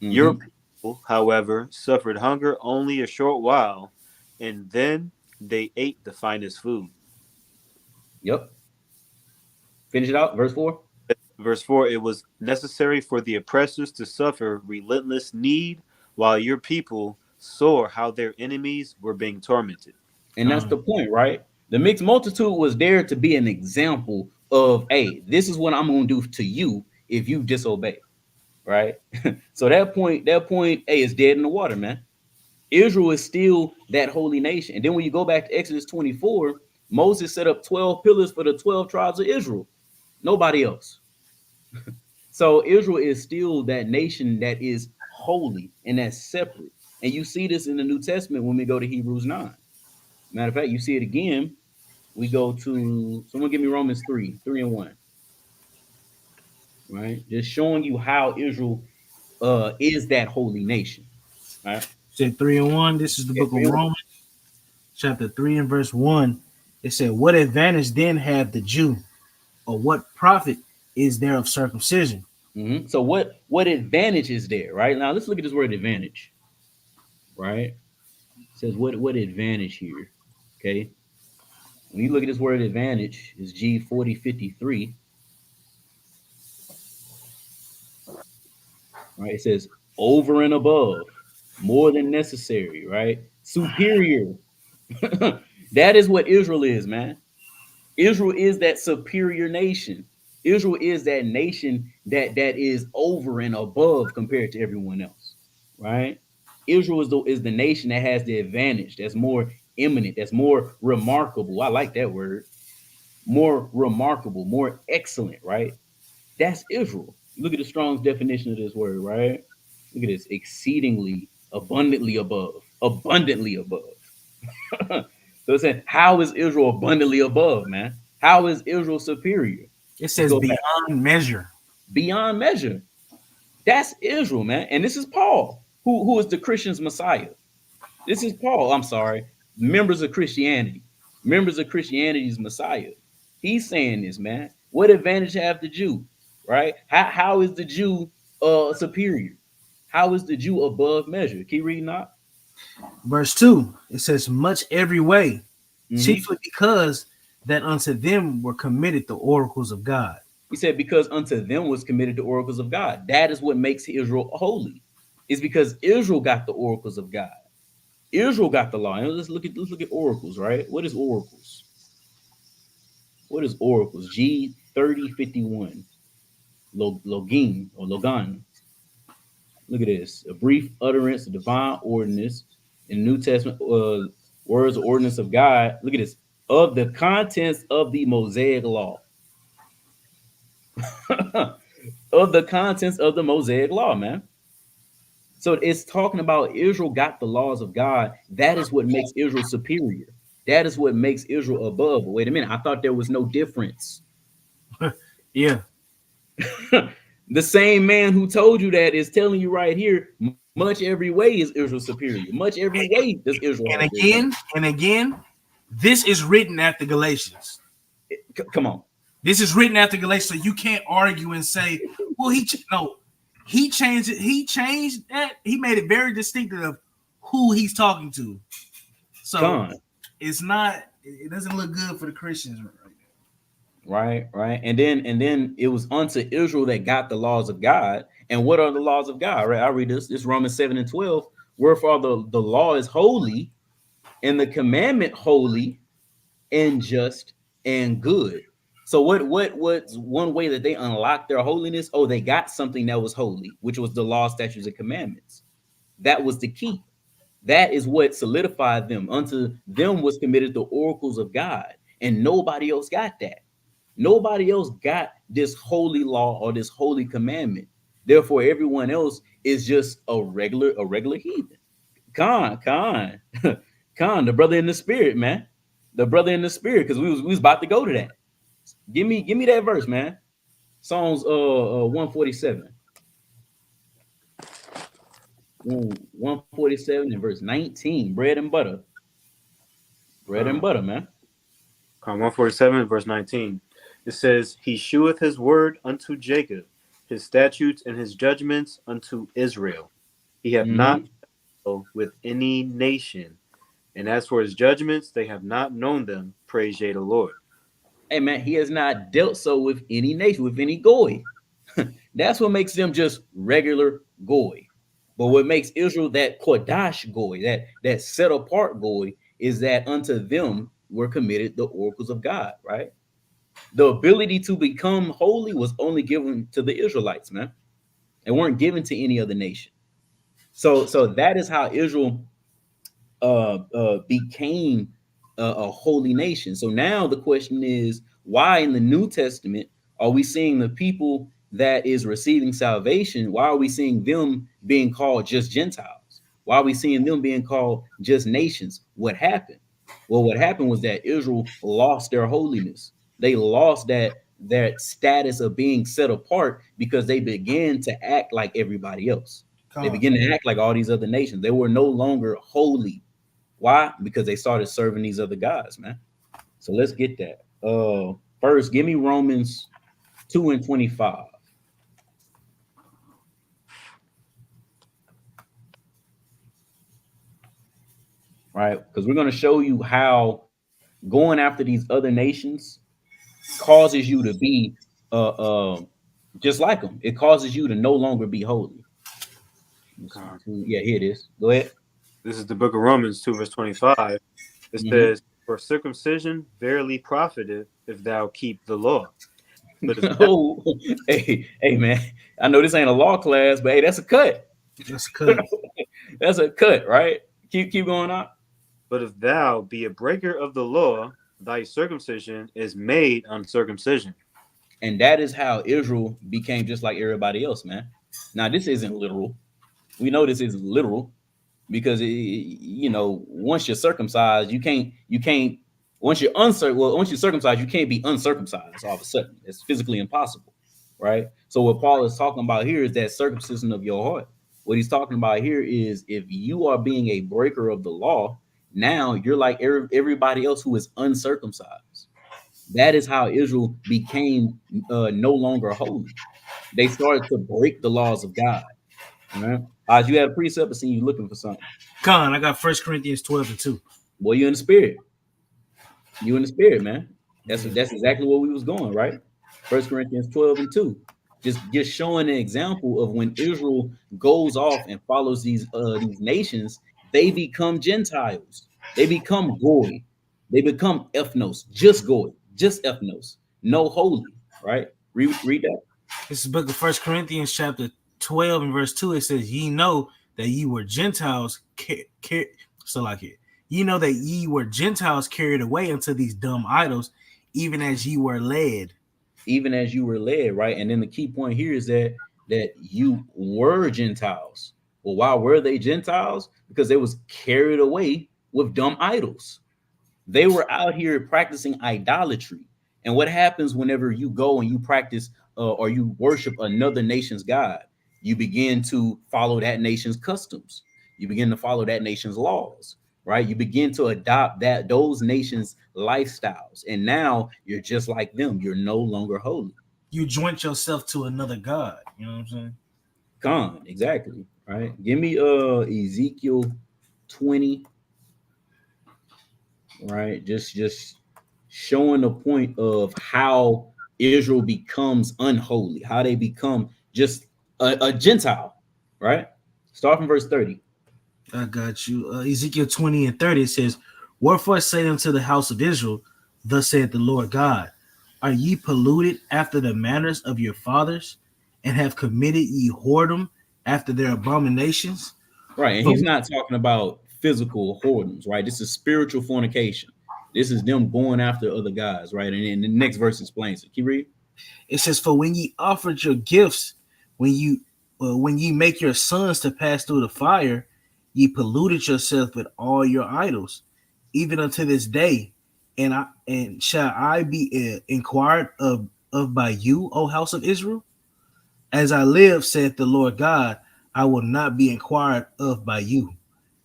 Your people, however, suffered hunger only a short while, and then they ate the finest food. Yep. Finish it out. Verse 4. Verse 4, it was necessary for the oppressors to suffer relentless need while your people saw how their enemies were being tormented. And that's the point, right? The mixed multitude was there to be an example of, hey, this is what I'm going to do to you if you disobey, right? So that point, hey, is dead in the water, man. Israel is still that holy nation. And then when you go back to Exodus 24, Moses set up 12 pillars for the 12 tribes of Israel. Nobody else. So Israel is still that nation that is holy and that's separate. And you see this in the New Testament when we go to Hebrews 9. Matter of fact, you see it again. We go to, someone give me Romans 3 and 1. Right? Just showing you how Israel is that holy nation. Right? Said 3 and 1. This is the book of Romans, chapter 3 and verse 1. It said, what advantage then have the Jew, or what profit is there of circumcision? So what advantage is there, right? Now let's look at this word advantage, right? It says what advantage here, okay? When you look at this word advantage, it's G4053, right? It says over and above, more than necessary, right? Superior. That is what Israel is, man. Israel is that superior nation. Israel is that nation that is over and above compared to everyone else, right? Israel is the nation that has the advantage, that's more eminent, that's more remarkable. I like that word. More remarkable, more excellent, right? That's Israel. Look at the Strong's definition of this word, right? Look at this: exceedingly, abundantly above, abundantly above. So it said, how is Israel abundantly above, man? How is Israel superior? It Let's says go back. beyond measure. Beyond measure. That's Israel, man. And this is Paul, who is the Christian's Messiah. This is Paul. I'm sorry. Members of Christianity. Members of Christianity's Messiah. He's saying this, man. What advantage have the Jew? Right? How is the Jew superior? How is the Jew above measure? Keep reading out. Verse 2, it says, much every way, Mhm. chiefly because that unto them were committed the oracles of God. He said, because unto them was committed the oracles of God. That is what makes Israel holy. It's because Israel got the oracles of God. Israel got the law. And let's look at oracles, right? What is oracles? What is oracles? G 3051. Login or Logan. Look at this. A brief utterance, a divine ordinance in the New Testament, words or ordinance of God. Look at this. Of the contents of the Mosaic law. Of the contents of the Mosaic law, man. So it's talking about Israel got the laws of God. That is what makes Israel superior. That is what makes Israel above. Wait a minute. I thought there was no difference. Yeah. The same man who told you that is telling you right here, much every way is Israel superior. Much every way does Israel And have again, this is written after Galatians. Come on. This is written after Galatians, so you can't argue and say, well, he changed it. He changed that. He made it very distinctive of who he's talking to. So it's not, it doesn't look good for the Christians right now. Right. And then it was unto Israel that got the laws of God. And what are the laws of God? Right. I read this. This Romans 7:12. Wherefore the law is holy, and the commandment holy and just and good. So what's one way that they unlocked their holiness? Oh, they got something that was holy, which was the law, statutes, and commandments. That was the key. That is what solidified them. Unto them was committed the oracles of God, and nobody else got that. Nobody else got this holy law or this holy commandment. Therefore, everyone else is just a regular heathen. Khan, the brother in the spirit, man. The brother in the spirit, because we was about to go to that. Give me that verse, man. Psalms 147. 147 and verse 19. Bread and butter. Bread and butter, man. 147 verse 19. It says, he sheweth his word unto Jacob, his statutes and his judgments unto Israel. He hath not dealt with any nation. And as for his judgments, they have not known them. Praise ye the Lord. Hey, man, he has not dealt so with any nation, with any goy. That's what makes them just regular goy. But what makes Israel that Kodash goy, that set apart goy, is that unto them were committed the oracles of God, right? The ability to become holy was only given to the Israelites, man. They weren't given to any other nation. So that is how Israel became a holy nation. So now the question is, why in the New Testament are we seeing the people that is receiving salvation? Why are we seeing them being called just Gentiles? Why are we seeing them being called just nations? What happened? Well, what happened was that Israel lost their holiness. They lost that status of being set apart because they began to act like everybody else. They began to act like all these other nations. They were no longer holy. Why? Because they started serving these other gods, man. So let's get that. First, give me Romans 2:25. Right? Because we're going to show you how going after these other nations causes you to be just like them. It causes you to no longer be holy. Yeah, here it is. Go ahead. This is the book of Romans 2 verse 25. It says, for circumcision verily profiteth if thou keep the law. But if Oh, hey, man. I know this ain't a law class, but hey, that's a cut. That's cut. That's a cut, right? Keep going on. But if thou be a breaker of the law, thy circumcision is made uncircumcision. And that is how Israel became just like everybody else, man. Now, this isn't literal. We know this isn't literal because once you're circumcised, you can't. Once you're circumcised, you can't be uncircumcised all of a sudden. It's physically impossible, right? So what Paul is talking about here is that circumcision of your heart. What he's talking about here is if you are being a breaker of the law, now you're like everybody else who is uncircumcised. That is how Israel became no longer holy. They started to break the laws of God. Right? You had a precept, I seen you looking for something. Con, I got 1 Corinthians 12:2. Boy, you in the spirit. You in the spirit, man. That's exactly where we was going, right? 1 Corinthians 12:2. Just showing an example of when Israel goes off and follows these nations, they become Gentiles. They become goy. They become ethnos, just goy, just ethnos, no holy, right? Read that. This is book of 1 Corinthians chapter 12 and verse 2. It says, ye know that ye were Gentiles, ye know that ye were Gentiles carried away unto these dumb idols, even as ye were led. Even as you were led, right? And then the key point here is that you were Gentiles. Well, why were they Gentiles? Because they was carried away with dumb idols. They were out here practicing idolatry. And what happens whenever you go and you practice or you worship another nation's God? You begin to follow that nation's customs. You begin to follow that nation's laws, right? You begin to adopt those nations' lifestyles. And now you're just like them. You're no longer holy. You joint yourself to another God. You know what I'm saying? Con, exactly. Right. Give me Ezekiel 20. Right. Just showing the point of how Israel becomes unholy, how they become just a Gentile, right? Start from verse 30. I got you. Ezekiel 20 and 30, it says, wherefore say unto the house of Israel, thus saith the Lord God, are ye polluted after the manners of your fathers, and have committed ye whoredom after their abominations? Right, and he's not talking about physical whoredoms, right? This is spiritual fornication. This is them going after other guys, right? And the next verse explains it. Can you read? It says, for when ye offered your gifts, when ye make your sons to pass through the fire, ye polluted yourself with all your idols, even unto this day. And shall I be inquired of by you, O house of Israel? As I live, saith the Lord God, I will not be inquired of by you.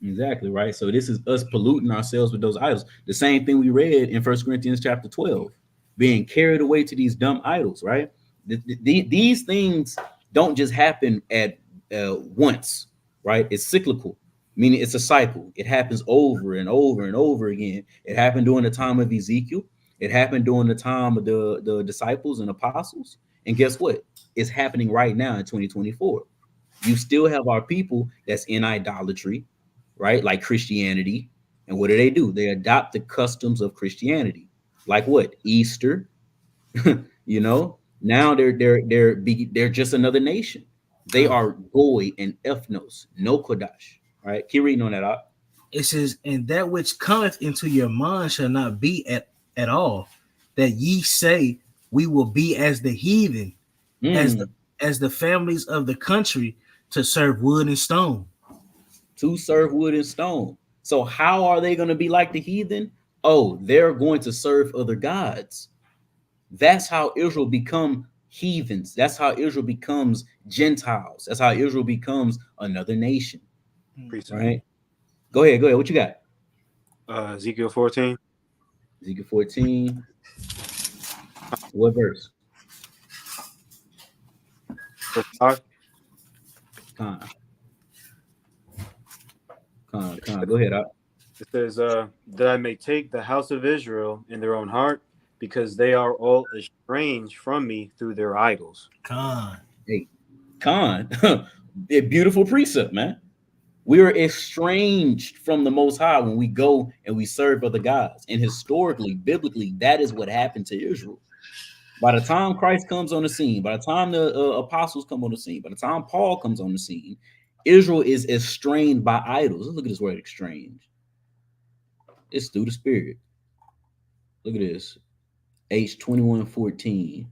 Exactly, right? So this is us polluting ourselves with those idols. The same thing we read in 1 Corinthians chapter 12, being carried away to these dumb idols, right? These things don't just happen at once, right? It's cyclical, meaning it's a cycle. It happens over and over and over again. It happened during the time of Ezekiel. It happened during the time of the disciples and apostles. And guess what? It's happening right now in 2024. You still have our people that's in idolatry, right? Like Christianity. And what do? They adopt the customs of Christianity. Like what? Easter. Now they're just another nation. They are goy and ethnos, no kodash. All right, keep reading on that out. It says, and that which cometh into your mind shall not be at all, that ye say we will be as the heathen, as the families of the country, to serve wood and stone. To serve wood and stone. So how are they going to be like the heathen? Oh, they're going to serve other gods. That's how Israel become heathens. That's how Israel becomes Gentiles. That's how Israel becomes another nation. Right? Go ahead. What you got? Ezekiel 14. Ezekiel 14. What verse? Verse 5. Con. Go ahead. It says, that I may take the house of Israel in their own heart, because they are all estranged from me through their idols. Hey, a beautiful precept, man. We are estranged from the Most High when we go and we serve other gods. And historically, biblically, that is what happened to Israel. By the time Christ comes on the scene, by the time the apostles come on the scene, by the time Paul comes on the scene, Israel is estranged by idols. Let's look at this word estranged. It's through the Spirit. Look at this. H21:14.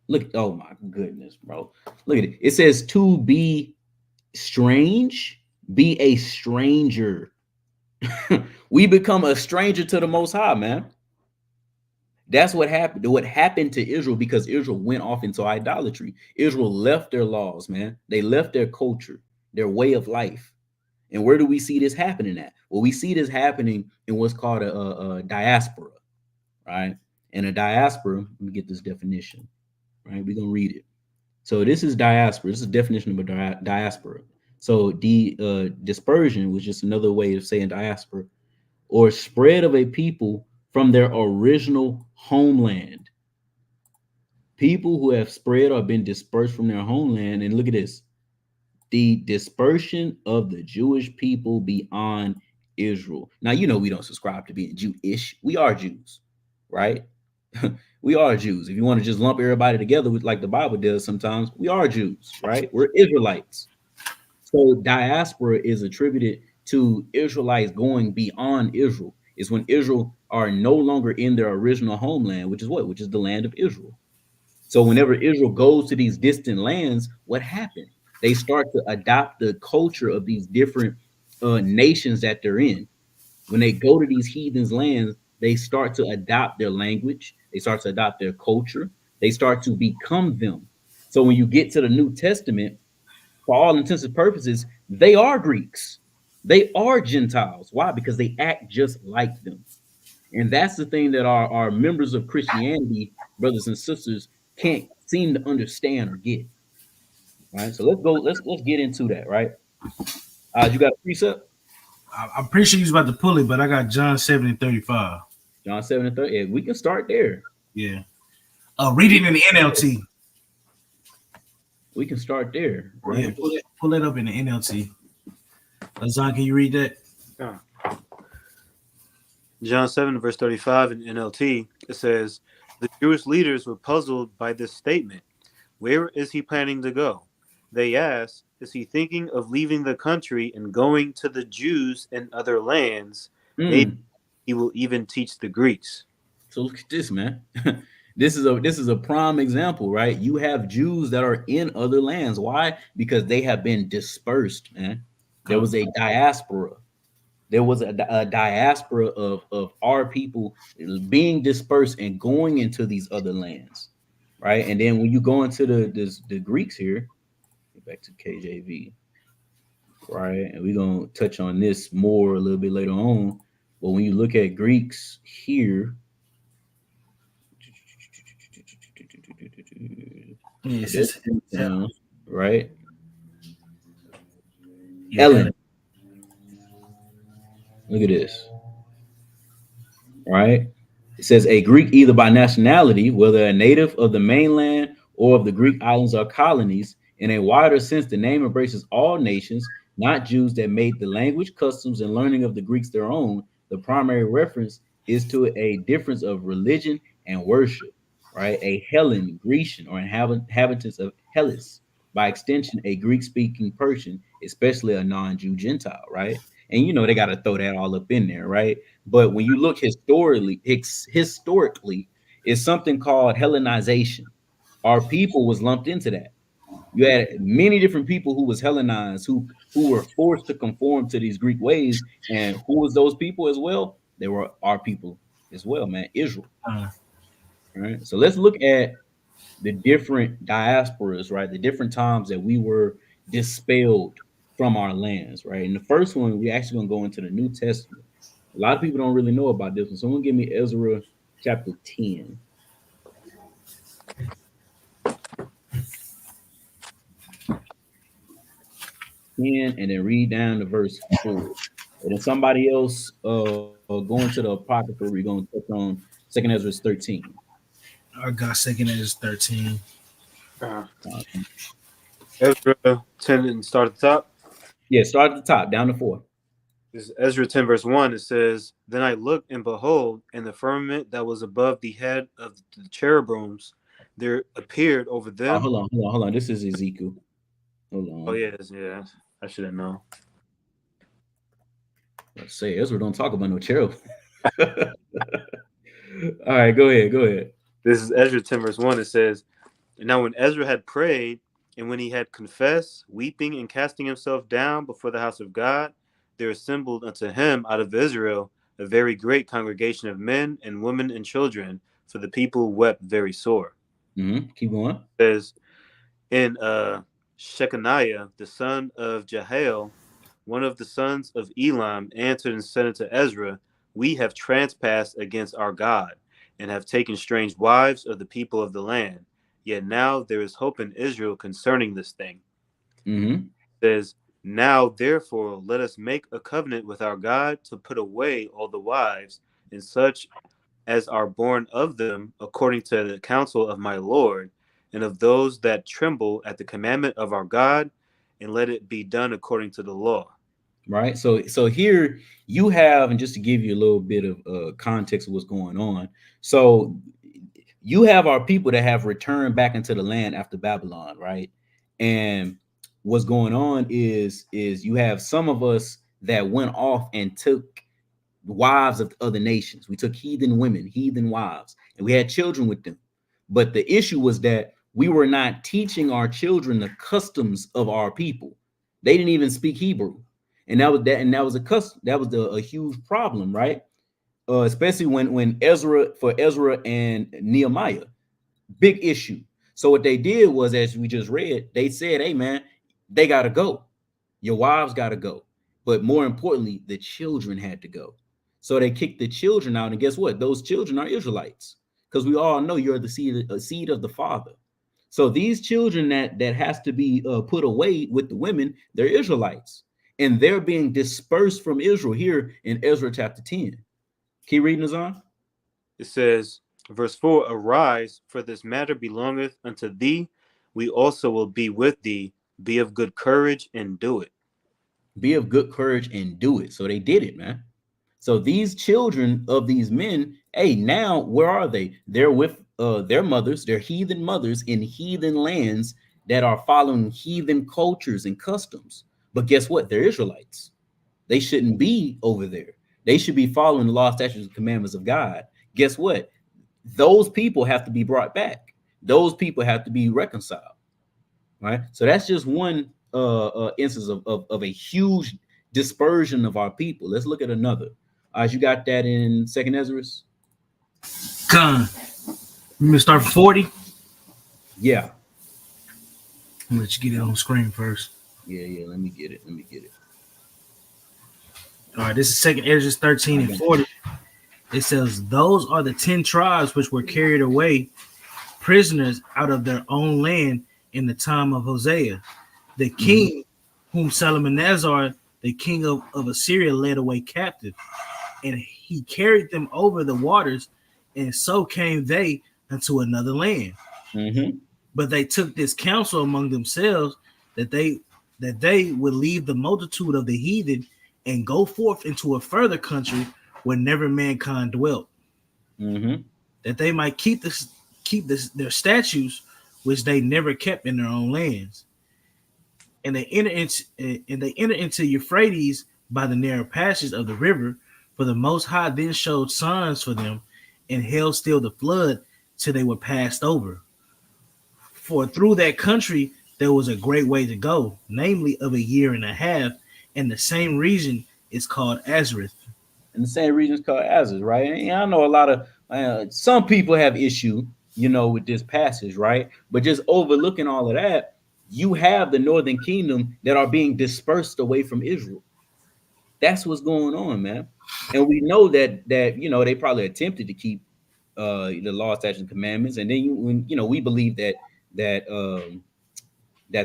Look, oh my goodness, bro. Look at it. It says to be strange, be a stranger. We become a stranger to the Most High, man. That's what happened. What happened to Israel because Israel went off into idolatry. Israel left their laws, man. They left their culture, their way of life. And where do we see this happening at? Well, we see this happening in what's called a diaspora, right? And a diaspora, let me get this definition, right? We're going to read it. So this is diaspora. This is the definition of a diaspora. So dispersion was just another way of saying diaspora, or spread of a people from their original homeland. People who have spread or been dispersed from their homeland. And look at this. The dispersion of the Jewish people beyond Israel. Now, you know, we don't subscribe to being Jewish. We are Jews, right? We are Jews. If you want to just lump everybody together with like the Bible does sometimes, we are Jews, right? We're Israelites. So diaspora is attributed to Israelites going beyond Israel. It's when Israel are no longer in their original homeland, which is what? Which is the land of Israel. So whenever Israel goes to these distant lands, what happened? They start to adopt the culture of these different nations that they're in. When they go to these heathens' lands, they start to adopt their language. They start to adopt their culture. They start to become them. So when you get to the New Testament, for all intents and purposes, they are Greeks. They are Gentiles. Why? Because they act just like them. And that's the thing that our members of Christianity, brothers and sisters, can't seem to understand or get. Right. So let's go. Let's get into that. Right. You got a precept? I'm pretty sure he's about to pull it, but I got John 7:35. John 7:30. Yeah, we can start there. Yeah. Read it in the NLT. We can start there. Right. Yeah, pull it up in the NLT. Lazan, can you read that? Yeah. John 7, verse 35 in NLT, it says, the Jewish leaders were puzzled by this statement. Where is he planning to go? They asked, is he thinking of leaving the country and going to the Jews in other lands? Maybe he will even teach the Greeks. So look at this, man. This is a prime example, right? You have Jews that are in other lands. Why? Because they have been dispersed, man. There was a diaspora. There was a diaspora of our people being dispersed and going into these other lands, right? And then when you go into the Greeks here, get back to KJV, right? And we're going to touch on this more a little bit later on. But when you look at Greeks here, Yes, down, right? Yeah, Ellen. Look at this. Right? It says a Greek either by nationality, whether a native of the mainland or of the Greek islands or colonies. In a wider sense, the name embraces all nations, not Jews that made the language, customs, and learning of the Greeks their own. The primary reference is to a difference of religion and worship, right? A Hellen, Grecian, or inhabitants of Hellas. By extension, a Greek-speaking Persian, especially a non-Jew Gentile, right? And you know they got to throw that all up in there, right? But when you look historically, it's something called Hellenization. Our people was lumped into that. You had many different people who was Hellenized, who were forced to conform to these Greek ways. And who was those people as well? They were our people as well, man. Israel. All right. So let's look at the different diasporas, right? The different times that we were dispelled from our lands, right? And the first one, we actually gonna go into the New Testament. A lot of people don't really know about this one. Someone give me Ezra chapter 10. And then read down to verse 4. And then somebody else go into the Apocrypha. We're going to touch on 2 Ezra 13. I got 2 Ezra 13. Ezra 10 and start at the top? Yeah, start at the top, down to 4. This is Ezra 10 verse 1. It says, "Then I looked, and behold, in the firmament that was above the head of the cherubims, there appeared over Oh, them." hold on. This is Ezekiel. Hold on. Oh yeah. I should have known. Let's say Ezra don't talk about no cherub. All right, go ahead. This is Ezra 10 verse 1. It says, "Now when Ezra had prayed, and when he had confessed, weeping and casting himself down before the house of God, there assembled unto him out of Israel a very great congregation of men and women and children, for the people wept very sore." Keep going. It says, "In Shechaniah, the son of Jehiel, one of the sons of Elam, answered and said unto Ezra, We have trespassed against our God, and have taken strange wives of the people of the land. Yet now there is hope in Israel concerning this thing." It says, "Now therefore let us make a covenant with our God to put away all the wives, and such as are born of them, according to the counsel of my Lord, and of those that tremble at the commandment of our God, and let it be done according to the law." Right. So here you have, and just to give you a little bit of context of what's going on. So you have our people that have returned back into the land after Babylon, right? And what's going on is you have some of us that went off and took wives of other nations. We took heathen women, heathen wives, and we had children with them. But the issue was that we were not teaching our children the customs of our people. They didn't even speak Hebrew. And that was a custom. That was a huge problem, right? Especially when Ezra and Nehemiah, big issue. So what they did was, as we just read, they said, "Hey man, they got to go. Your wives got to go, but more importantly, the children had to go." So they kicked the children out, and guess what? Those children are Israelites, because we all know you're the seed of the Father. So these children that has to be put away with the women, they're Israelites. And they're being dispersed from Israel here in Ezra chapter 10. Keep reading, Azan. It says, verse 4, "Arise, for this matter belongeth unto thee. We also will be with thee. Be of good courage and do it." Be of good courage and do it. So they did it, man. So these children of these men, hey, now where are they? They're with their mothers, their heathen mothers in heathen lands that are following heathen cultures and customs. But guess what? They're Israelites. They shouldn't be over there. They should be following the law, statutes, and commandments of God. Guess what? Those people have to be brought back. Those people have to be reconciled. Right. So that's just one instance of a huge dispersion of our people. Let's look at another. You got that in 2nd Ezra? Con. You gonna start from 40? Yeah. I'll let you get it on screen first. Yeah. Let me get it. All right, this is 2nd Ezra 13 and 40. It says, "Those are the 10 tribes which were carried away prisoners out of their own land in the time of Hosea, the king whom Salmanazar, the king of Assyria, led away captive. And he carried them over the waters, and so came they unto another land. But they took this counsel among themselves that they would leave the multitude of the heathen and go forth into a further country where never mankind dwelt, that they might keep their statutes which they never kept in their own lands. And they enter into Euphrates by the narrow passage of the river, for the Most High then showed signs for them, and held still the flood till they were passed over. For through that country there was a great way to go, namely of a year and a half, and the same region is called Azareth." And the same region is called Azareth, right? And I know a lot of some people have issue, with this passage, right? But just overlooking all of that, you have the northern kingdom that are being dispersed away from Israel. That's what's going on, man. And we know that they probably attempted to keep the law, statutes, and commandments, and then we believe that the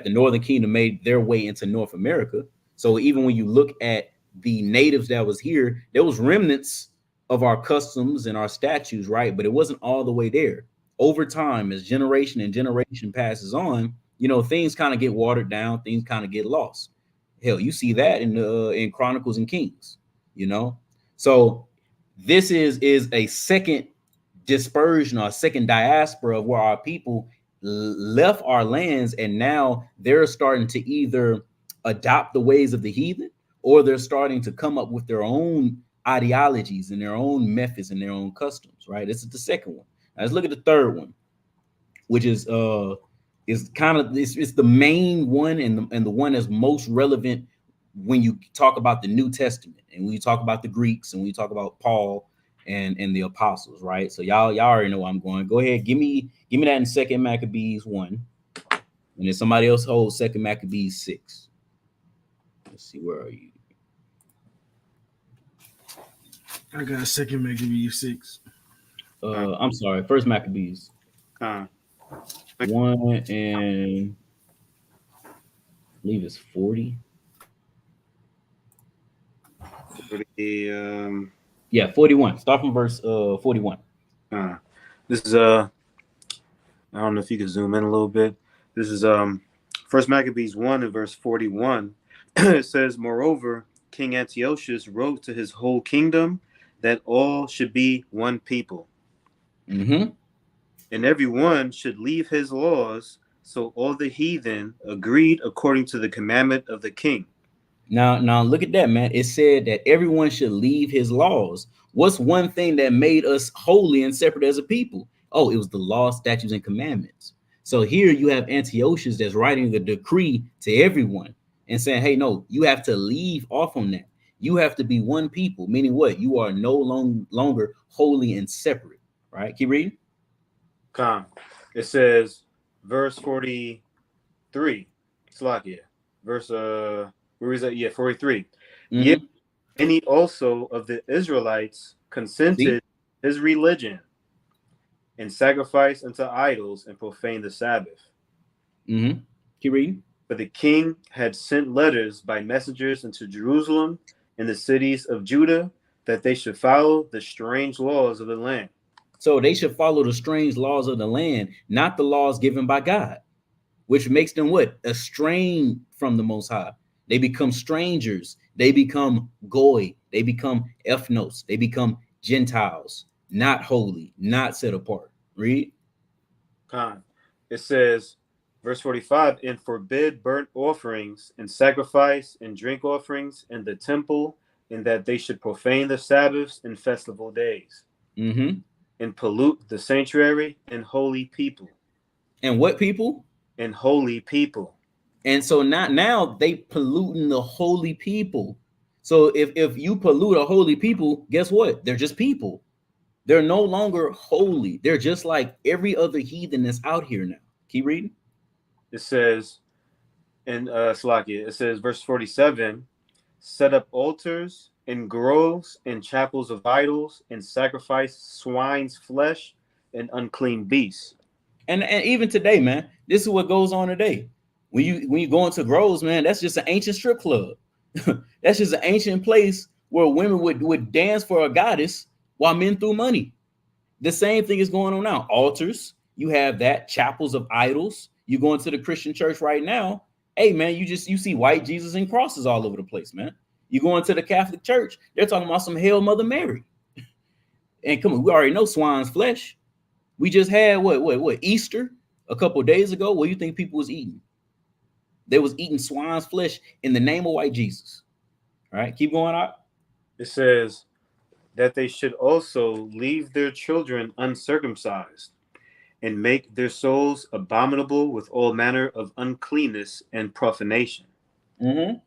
northern kingdom made their way into North America. So even when you look at the natives that was here, there was remnants of our customs and our statutes, right? But it wasn't all the way there. Over time, as generation and generation passes on, things kind of get watered down, things kind of get lost. Hell, you see that in Chronicles and Kings, you know. So this is a second dispersion or a second diaspora of where our people left our lands, and now they're starting to either adopt the ways of the heathen, or they're starting to come up with their own ideologies and their own methods and their own customs. Right. This is the second one. Now let's look at the third one, which is kind of it's the main one and the one that's most relevant when you talk about the New Testament and when you talk about the Greeks and when you talk about Paul and the apostles, right? So y'all already know where I'm going. Go ahead, give me that in 2 Maccabees 1, and then somebody else holds 2 Maccabees 6. Let's see, where are you? I got 2 Maccabees 6. I'm sorry, 1 Maccabees 1, and I believe it's 40. Yeah, 41. Start from verse 41. This is I don't know if you can zoom in a little bit. This is 1 Maccabees 1 and verse 41. It says, moreover, King Antiochus wrote to his whole kingdom that all should be one people. Mm-hmm. And every one should leave his laws. So all the heathen agreed according to the commandment of the king. Now look at that, man. It said that everyone should leave his laws. What's one thing that made us holy and separate as a people? Oh, it was the law, statutes, and commandments. So here you have Antiochus that's writing the decree to everyone and saying, hey, no, you have to leave off on that. You have to be one people, meaning what? You are no longer holy and separate, right? Keep reading. It says, verse 43, Slakia, verse, where is that? Yeah, 43. Mm-hmm. Yet any also of the Israelites consented his religion and sacrificed unto idols and profaned the Sabbath. Mm-hmm. Keep reading. For the king had sent letters by messengers into Jerusalem and the cities of Judah that they should follow the strange laws of the land. So they should follow the strange laws of the land, not the laws given by God, which makes them what? Estranged from the Most High. They become strangers. They become goy. They become ethnos. They become Gentiles, not holy, not set apart. Read. It says, verse 45, and forbid burnt offerings and sacrifice and drink offerings in the temple, and that they should profane the Sabbaths and festival days, mm-hmm. and pollute the sanctuary and holy people. And what people? And holy people. And so now they polluting the holy people. So if you pollute a holy people, guess what? They're just people. They're no longer holy. They're just like every other heathen that's out here now. Keep reading. It says in Slakia, it says verse 47, set up altars and groves and chapels of idols and sacrifice swine's flesh and unclean beasts. And even today, man, this is what goes on today. When you go into groves, man, that's just an ancient strip club. That's just an ancient place where women would dance for a goddess while men threw money. The same thing is going on now. Altars, you have that, chapels of idols. You go into the Christian church right now. Hey, man, you see white Jesus and crosses all over the place, man. You go into the Catholic church, they're talking about some Hail Mother Mary. And come on, we already know swine's flesh. We just had what Easter a couple of days ago. What do you think people was eating? They was eating swine's flesh in the name of white Jesus. All right, keep going out. It says that they should also leave their children uncircumcised and make their souls abominable with all manner of uncleanness and profanation. Mm-hmm.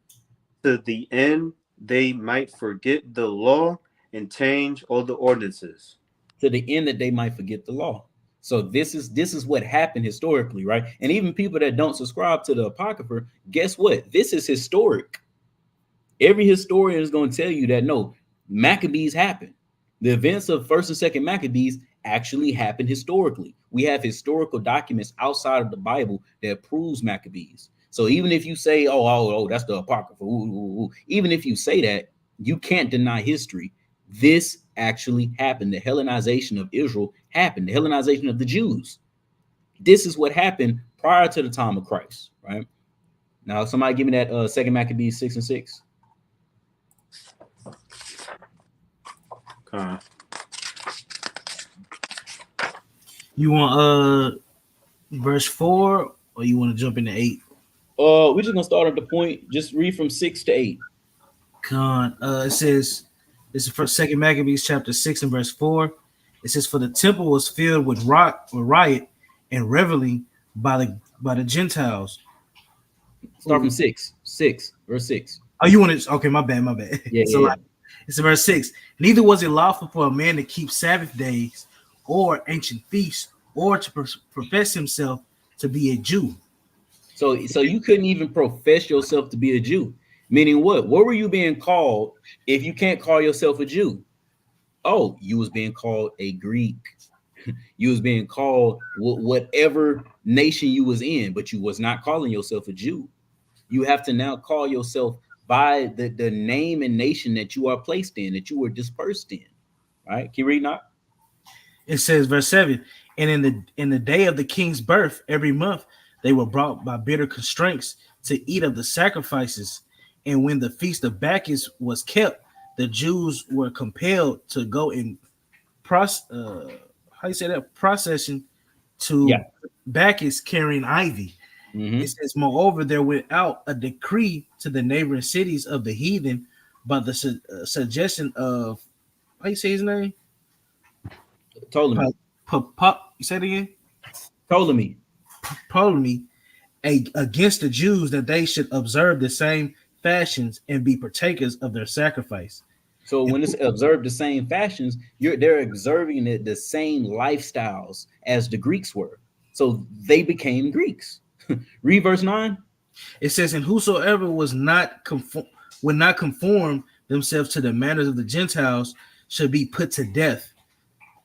To the end they might forget the law and change all the ordinances. To the end that they might forget the law. So this is what happened historically, right? And even people that don't subscribe to the Apocrypha, guess what? This is historic. Every historian is going to tell you that no, Maccabees happened. The events of 1st and 2nd Maccabees actually happened historically. We have historical documents outside of the Bible that proves Maccabees. So even if you say, oh, that's the Apocrypha, even if you say that, you can't deny history. This actually happened. The Hellenization of Israel happened. The Hellenization of the Jews. This is what happened prior to the time of Christ, right? Now, somebody give me that Second Maccabees 6:6. You want verse 4 or you want to jump into 8? We're just gonna start at the point. Just read from 6 to 8. It says, this is for Second Maccabees chapter 6 and verse 4. It says, for the temple was filled with riot and reveling by the Gentiles. Start from 6, verse 6. Oh, you want to? Okay, my bad. Yeah, So yeah. like, it's verse 6. Neither was it lawful for a man to keep Sabbath days or ancient feasts or to profess himself to be a Jew. So you couldn't even profess yourself to be a Jew. Meaning what? What were you being called if you can't call yourself a Jew? Oh, you was being called a Greek. You was being called whatever nation you was in, but you was not calling yourself a Jew. You have to now call yourself by the name and nation that you are placed in, that you were dispersed in. All right, can you read now? It says, verse 7, and in the day of the king's birth, every month they were brought by bitter constraints to eat of the sacrifices. And when the feast of Bacchus was kept, the Jews were compelled to go in procession to Bacchus carrying ivy. Mm-hmm. It says, moreover, there went out a decree to the neighboring cities of the heathen by the suggestion of, how you say his name? Ptolemy. You said it again? Ptolemy. Against the Jews that they should observe the same fashions and be partakers of their sacrifice. So when it's observed the same fashions, they're observing the same lifestyles as the Greeks were. So they became Greeks. Read verse 9. It says, and whosoever would not conform themselves to the manners of the Gentiles should be put to death.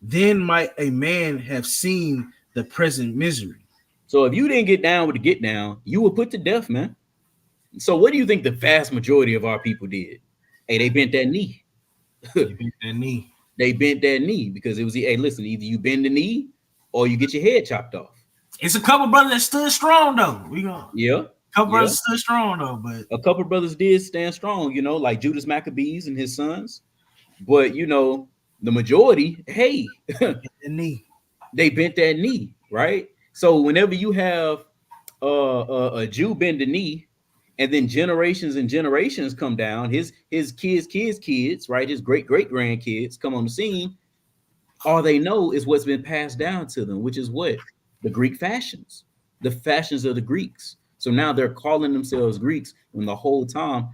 Then might a man have seen the present misery. So if you didn't get down with the get down, you were put to death, man. So what do you think the vast majority of our people did? Hey, they bent that knee. They bent that knee because it was, hey, listen, either you bend the knee or you get your head chopped off. It's a couple brothers that stood strong though. Brothers stood strong though, but a couple brothers did stand strong, like Judas Maccabees and his sons. But the majority, hey, they bent that knee, right? So whenever you have a Jew bend the knee, and then generations and generations come down, his kids, right? His great grandkids come on the scene. All they know is what's been passed down to them, which is what? The Greek fashions, the fashions of the Greeks. So now they're calling themselves Greeks when the whole time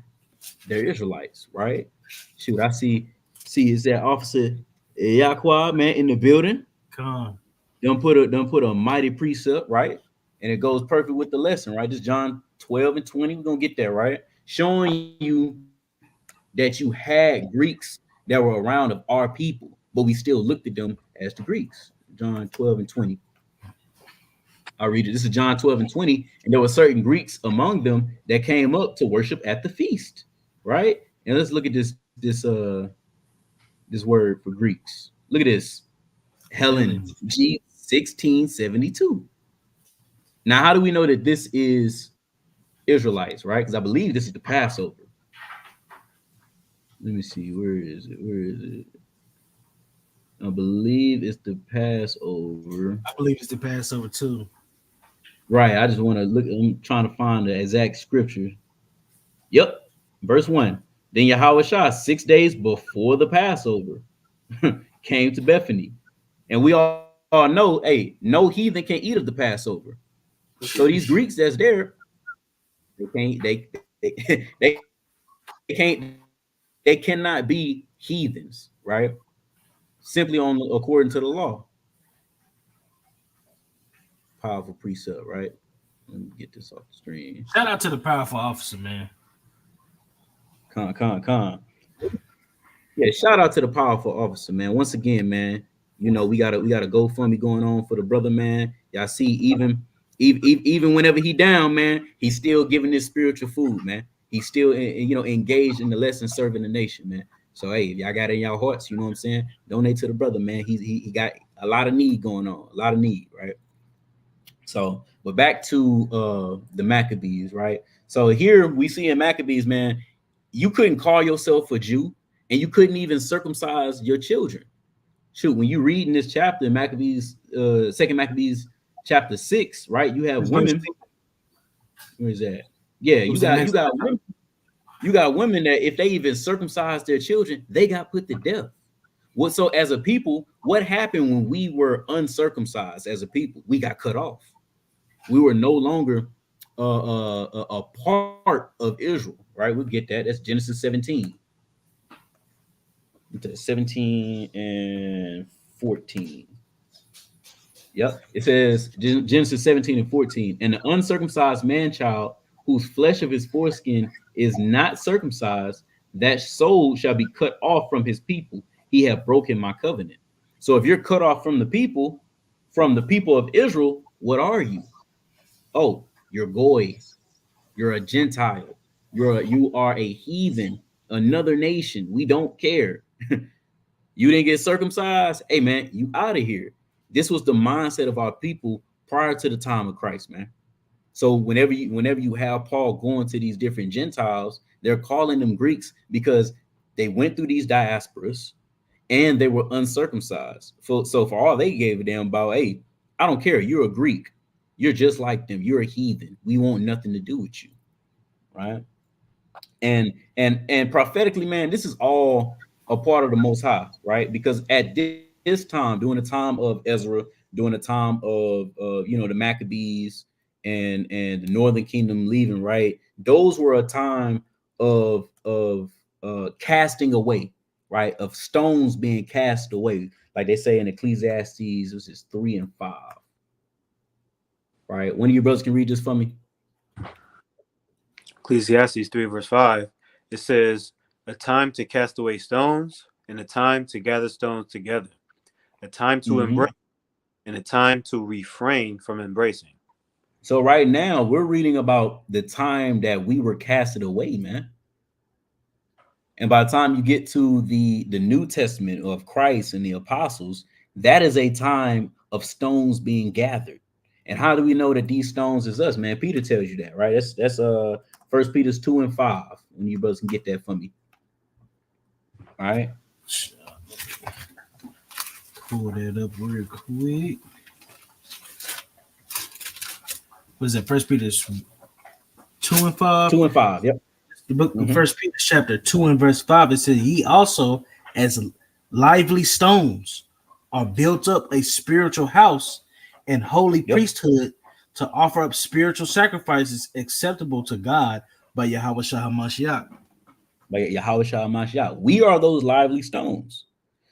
they're Israelites, right? Shoot, I see is that Officer Yaqua, man, in the building. Come on. Done put a mighty precept, right? And it goes perfect with the lesson, right? This John 12 and 20, we're gonna get there, right? Showing you that you had Greeks that were around of our people, but we still looked at them as the Greeks. John 12 and 20. I'll read it. This is John 12 and 20. And there were certain Greeks among them that came up to worship at the feast, right? And let's look at this word for Greeks. Look at this. Helen G 1672. Now, how do we know that this is Israelites, right? Because I believe this is the Passover. Let me see. Where is it? I believe it's the Passover. I believe it's the Passover too. Right. I just want to look. I'm trying to find the exact scripture. Yep. Verse 1. Then Yahushua, 6 days before the Passover, came to Bethany. And we all know, hey, no heathen can eat of the Passover. So these Greeks that's there, they cannot be heathens, right? Simply according to the law. Powerful precept, right? Let me get this off the screen. Shout out to the powerful officer, man. Con. Yeah, shout out to the powerful officer, man. Once again, man, we got a GoFundMe going on for the brother, man. Y'all see, even whenever he down, man, he's still giving this spiritual food, man. He's still, engaged in the lesson, serving the nation, man. So, hey, if y'all got it in y'all hearts, you know what I'm saying? Donate to the brother, man. He got a lot of need going on, right? So, but back to the Maccabees, right? So here we see in Maccabees, man, you couldn't call yourself a Jew, and you couldn't even circumcise your children. Shoot, when you read in this chapter, Maccabees, Second Maccabees, chapter 6, right? You have women. Where is that? Yeah, you got women. You got women that if they even circumcise their children, they got put to death. What so as a people, what happened when we were uncircumcised as a people? We got cut off. We were no longer a part of Israel, right? We'll get that. That's Genesis 17. 17 and 14. Yep. It says Genesis 17 and 14. And the uncircumcised man child whose flesh of his foreskin is not circumcised, that soul shall be cut off from his people. He have broken my covenant. So if you're cut off from the people of Israel, what are you? Oh, you're goy. You're a Gentile. You are a heathen, another nation. We don't care. You didn't get circumcised. Hey man, you out of here. This was the mindset of our people prior to the time of Christ, man. So whenever you have Paul going to these different Gentiles, they're calling them Greeks because they went through these diasporas and they were uncircumcised. So for all they gave a damn about, hey, I don't care. You're a Greek. You're just like them. You're a heathen. We want nothing to do with you, right? And prophetically, man, this is all a part of the Most High, right? Because at this time, during the time of Ezra, during the time of the Maccabees and the Northern Kingdom leaving, right? Those were a time of casting away, right? Of stones being cast away, like they say in Ecclesiastes, this is 3 and 5. Right? One of you brothers can read this for me. Ecclesiastes 3 verse 5. It says, a time to cast away stones and a time to gather stones together, a time to embrace and a time to refrain from embracing. So right now we're reading about the time that we were casted away, man. And by the time you get to the New Testament of Christ and the apostles, that is a time of stones being gathered. And how do we know that these stones is us, man? Peter tells you that, right? That's 1 Peter 2 and 5. When you brothers can get that for me. All right. Pull that up real quick. What is that? 1 Peter 2 and 5? 2 and 5, yep. The book of 1 Peter chapter 2 and verse 5, it says, ye also as lively stones are built up a spiritual house and holy priesthood to offer up spiritual sacrifices acceptable to God by Yahweh Shah HaMashiach. By Yahweh Shah HaMashiach. We are those lively stones.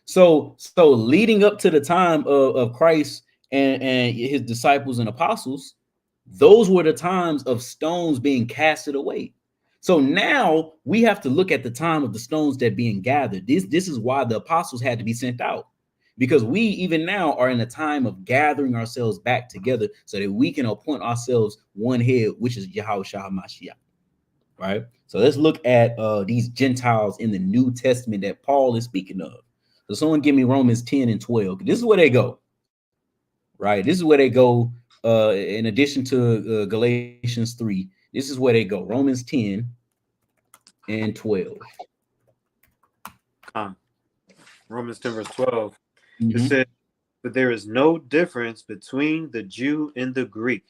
So leading up to the time of Christ and his disciples and apostles, those were the times of stones being casted away. So now we have to look at the time of the stones that being gathered. This is why the apostles had to be sent out, because we even now are in a time of gathering ourselves back together so that we can appoint ourselves one head, which is Yahweh Shah HaMashiach. Right. So let's look at these Gentiles in the New Testament that Paul is speaking of. So someone give me Romans 10 and 12. This is where they go. Right. This is where they go. In addition to Galatians 3, this is where they go. Romans 10 and 12. Romans 10 verse 12. It says, but there is no difference between the Jew and the Greek,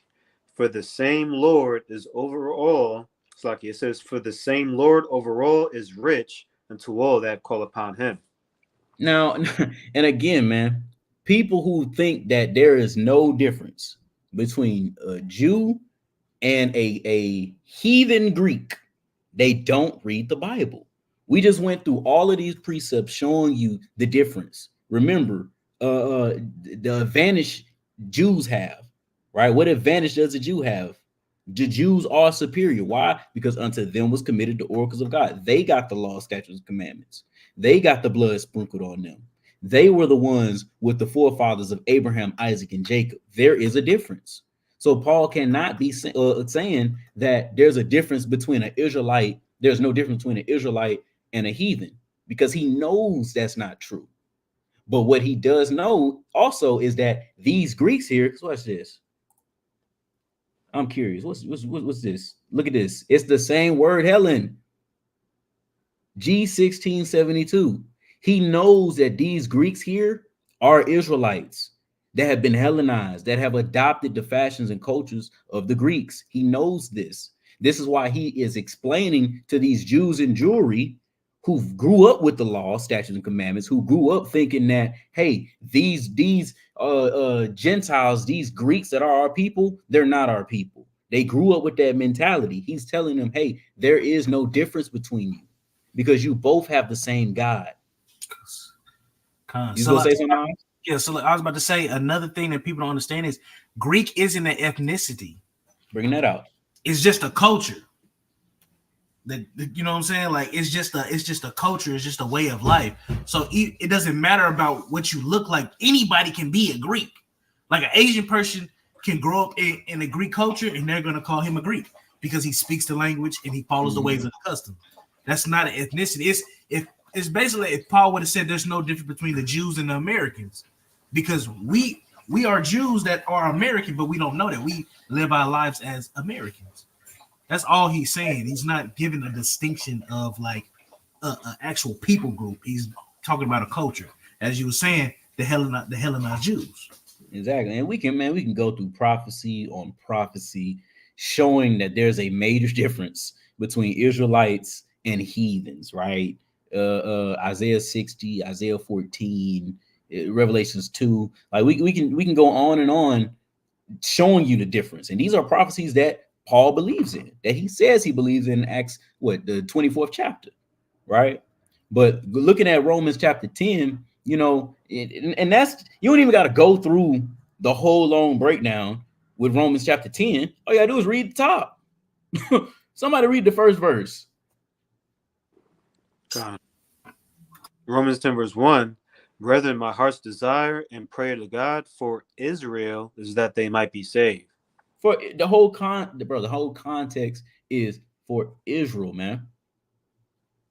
for the same Lord is over all. It says, for the same Lord over all is rich unto all that call upon him. Now, and again, man, people who think that there is no difference between a Jew and a heathen Greek, they don't read the Bible. We just went through all of these precepts showing you the difference. Remember, the advantage Jews have, right? What advantage does a Jew have? The Jews are superior. Why? Because unto them was committed the oracles of God. They got the law, statutes, and commandments. They got the blood sprinkled on them. They were the ones with the forefathers of Abraham, Isaac, and Jacob. There is a difference. So Paul cannot be saying that there's a difference between an Israelite. There's no difference between an Israelite and a heathen, because he knows that's not true. But what he does know also is that these Greeks here, watch this. I'm curious. What's this? Look at this. It's the same word, Helen. G1672. He knows that these Greeks here are Israelites that have been Hellenized, that have adopted the fashions and cultures of the Greeks. He knows this. This is why he is explaining to these Jews in Jewry who grew up with the law, statutes, and commandments, who grew up thinking that, hey, these Gentiles, these Greeks that are our people, they're not our people. They grew up with that mentality. He's telling them, hey, there is no difference between you because you both have the same God. You gonna say something? Yeah, so I was about to say another thing that people don't understand is Greek isn't an ethnicity. Bringing that out. It's just a culture. You know what I'm saying? Like it's just a culture. It's just a way of life. So it doesn't matter about what you look like. Anybody can be a Greek. Like an Asian person can grow up in a Greek culture, and they're gonna call him a Greek because he speaks the language and he follows the ways of the custom. That's not an ethnicity. It's basically if Paul would have said there's no difference between the Jews and the Americans, because we are Jews that are American, but we don't know that we live our lives as Americans. That's all he's saying. He's not giving a distinction of like an actual people group. He's talking about a culture, as you were saying, the Hellenized Jews. Exactly, and we can go through prophecy on prophecy, showing that there's a major difference between Israelites and heathens, right? Isaiah 60, Isaiah 14, Revelations 2. Like we can go on and on showing you the difference. And these are prophecies that Paul believes in, that he says he believes in Acts, the 24th chapter, right? But looking at Romans chapter 10, you know, and that's, you don't even got to go through the whole long breakdown with Romans chapter 10. All you got to do is read the top. Somebody read the first verse. God. Romans 10 verse 1, brethren, my heart's desire and prayer to God for Israel is that they might be saved. For the whole context is for Israel, man.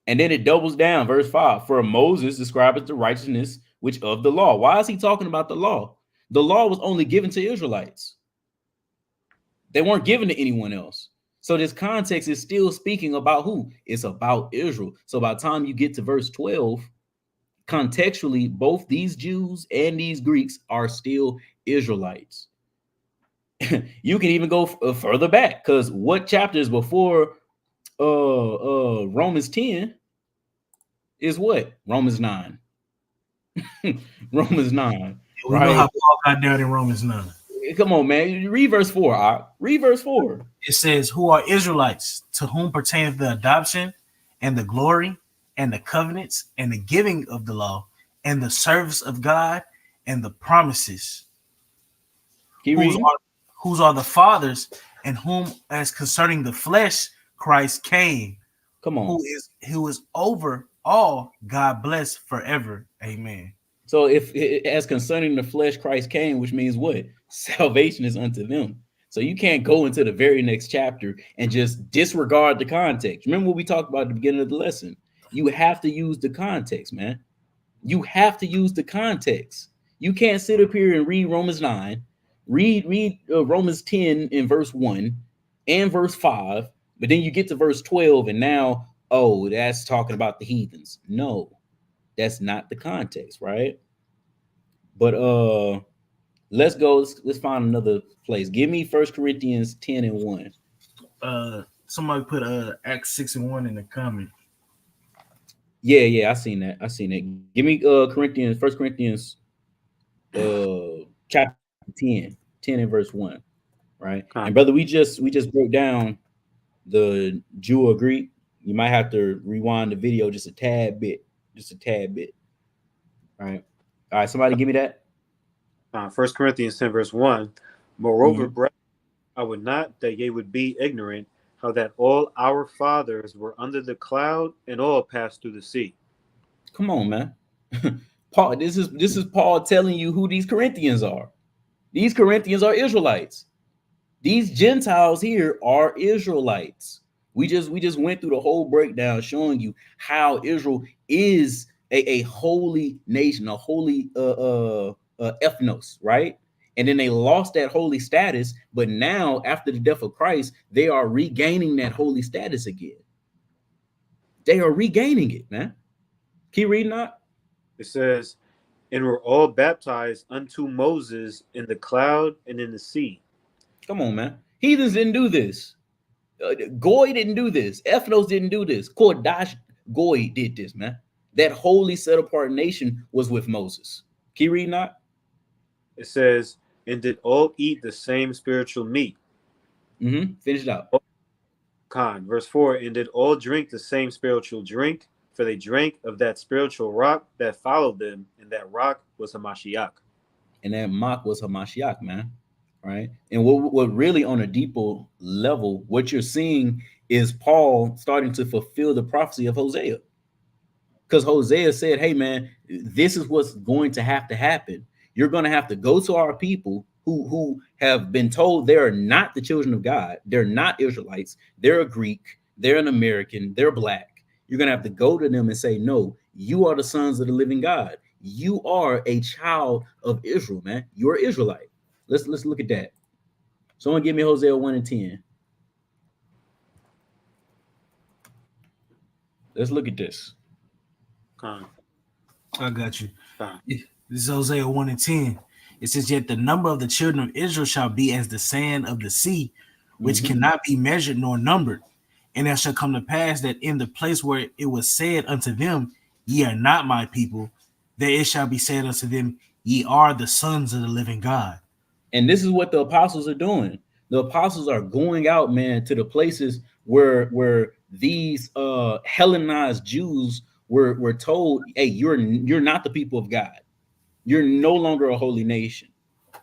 And then it doubles down, verse 5. For Moses describes the righteousness which of the law. Why is he talking about the law? The law was only given to Israelites. They weren't given to anyone else. So this context is still speaking about who? It's about Israel. So by the time you get to verse 12, contextually, both these Jews and these Greeks are still Israelites. You can even go further back, because what chapters before Romans 10 is what? Romans 9. Romans 9. We know how Paul got down in Romans 9. Come on, man. Read verse 4. Read verse 4. It says, who are Israelites, to whom pertaineth the adoption and the glory and the covenants and the giving of the law and the service of God and the promises. Whose are the fathers, and whom, as concerning the flesh, Christ came. Come on. Who is over all, God bless forever. Amen. So if as concerning the flesh, Christ came, which means what? Salvation is unto them. So you can't go into the very next chapter and just disregard the context. Remember what we talked about at the beginning of the lesson. You have to use the context, man. You have to use the context. You can't sit up here and read Romans 9, read Romans 10 in verse 1 and verse 5, but then you get to verse 12 and now, oh, that's talking about the heathens. No, that's not the context, right? But let's go. Let's find another place. Give me 1 Corinthians 10 and 1. Somebody put Acts 6 and 1 in the comment. Yeah, I seen that. Give me 1 Corinthians chapter 10 and verse 1. Right. And brother, we just broke down the Jew or Greek. You might have to rewind the video just a tad bit. All right, somebody give me that. 1 Corinthians 10 verse 1. Moreover, brethren, I would not that ye would be ignorant how that all our fathers were under the cloud and all passed through the sea. Come on, man. Paul, this is Paul telling you who these Corinthians are. These Corinthians are Israelites. These Gentiles here are Israelites. We just went through the whole breakdown showing you how Israel is a holy nation, a holy ethnos, right? And then they lost that holy status, but now after the death of Christ, they are regaining that holy status again. They are regaining it, man. Keep reading that. It says, and were all baptized unto Moses in the cloud and in the sea. Come on, man. Heathens didn't do this. Goy didn't do this. Ethnos didn't do this. Kodash Goy did this, man. That holy set apart nation was with Moses. Keep reading that. It says, and did all eat the same spiritual meat. Finish it out. Verse 4, and did all drink the same spiritual drink, for they drank of that spiritual rock that followed them, and that rock was Hamashiach. And that rock was Hamashiach, man. Right? And what really on a deeper level, what you're seeing is Paul starting to fulfill the prophecy of Hosea. Because Hosea said, hey, man, this is what's going to happen. You're going to have to go to our people who have been told they're not the children of God. They're not Israelites. They're a Greek. They're an American. They're black. You're going to have to go to them and say, no, you are the sons of the living God. You are a child of Israel, man. You're an Israelite. Let's look at that. Someone give me Hosea 1 and 10. Let's look at this. I got you. This is Hosea 1 and 10. It says, yet the number of the children of Israel shall be as the sand of the sea, which cannot be measured nor numbered. And it shall come to pass that in the place where it was said unto them, ye are not my people, there it shall be said unto them, ye are the sons of the living God. And this is what the apostles are doing. The apostles are going out, man, to the places where these Hellenized Jews were told, hey, you're not the people of God. You're no longer a holy nation.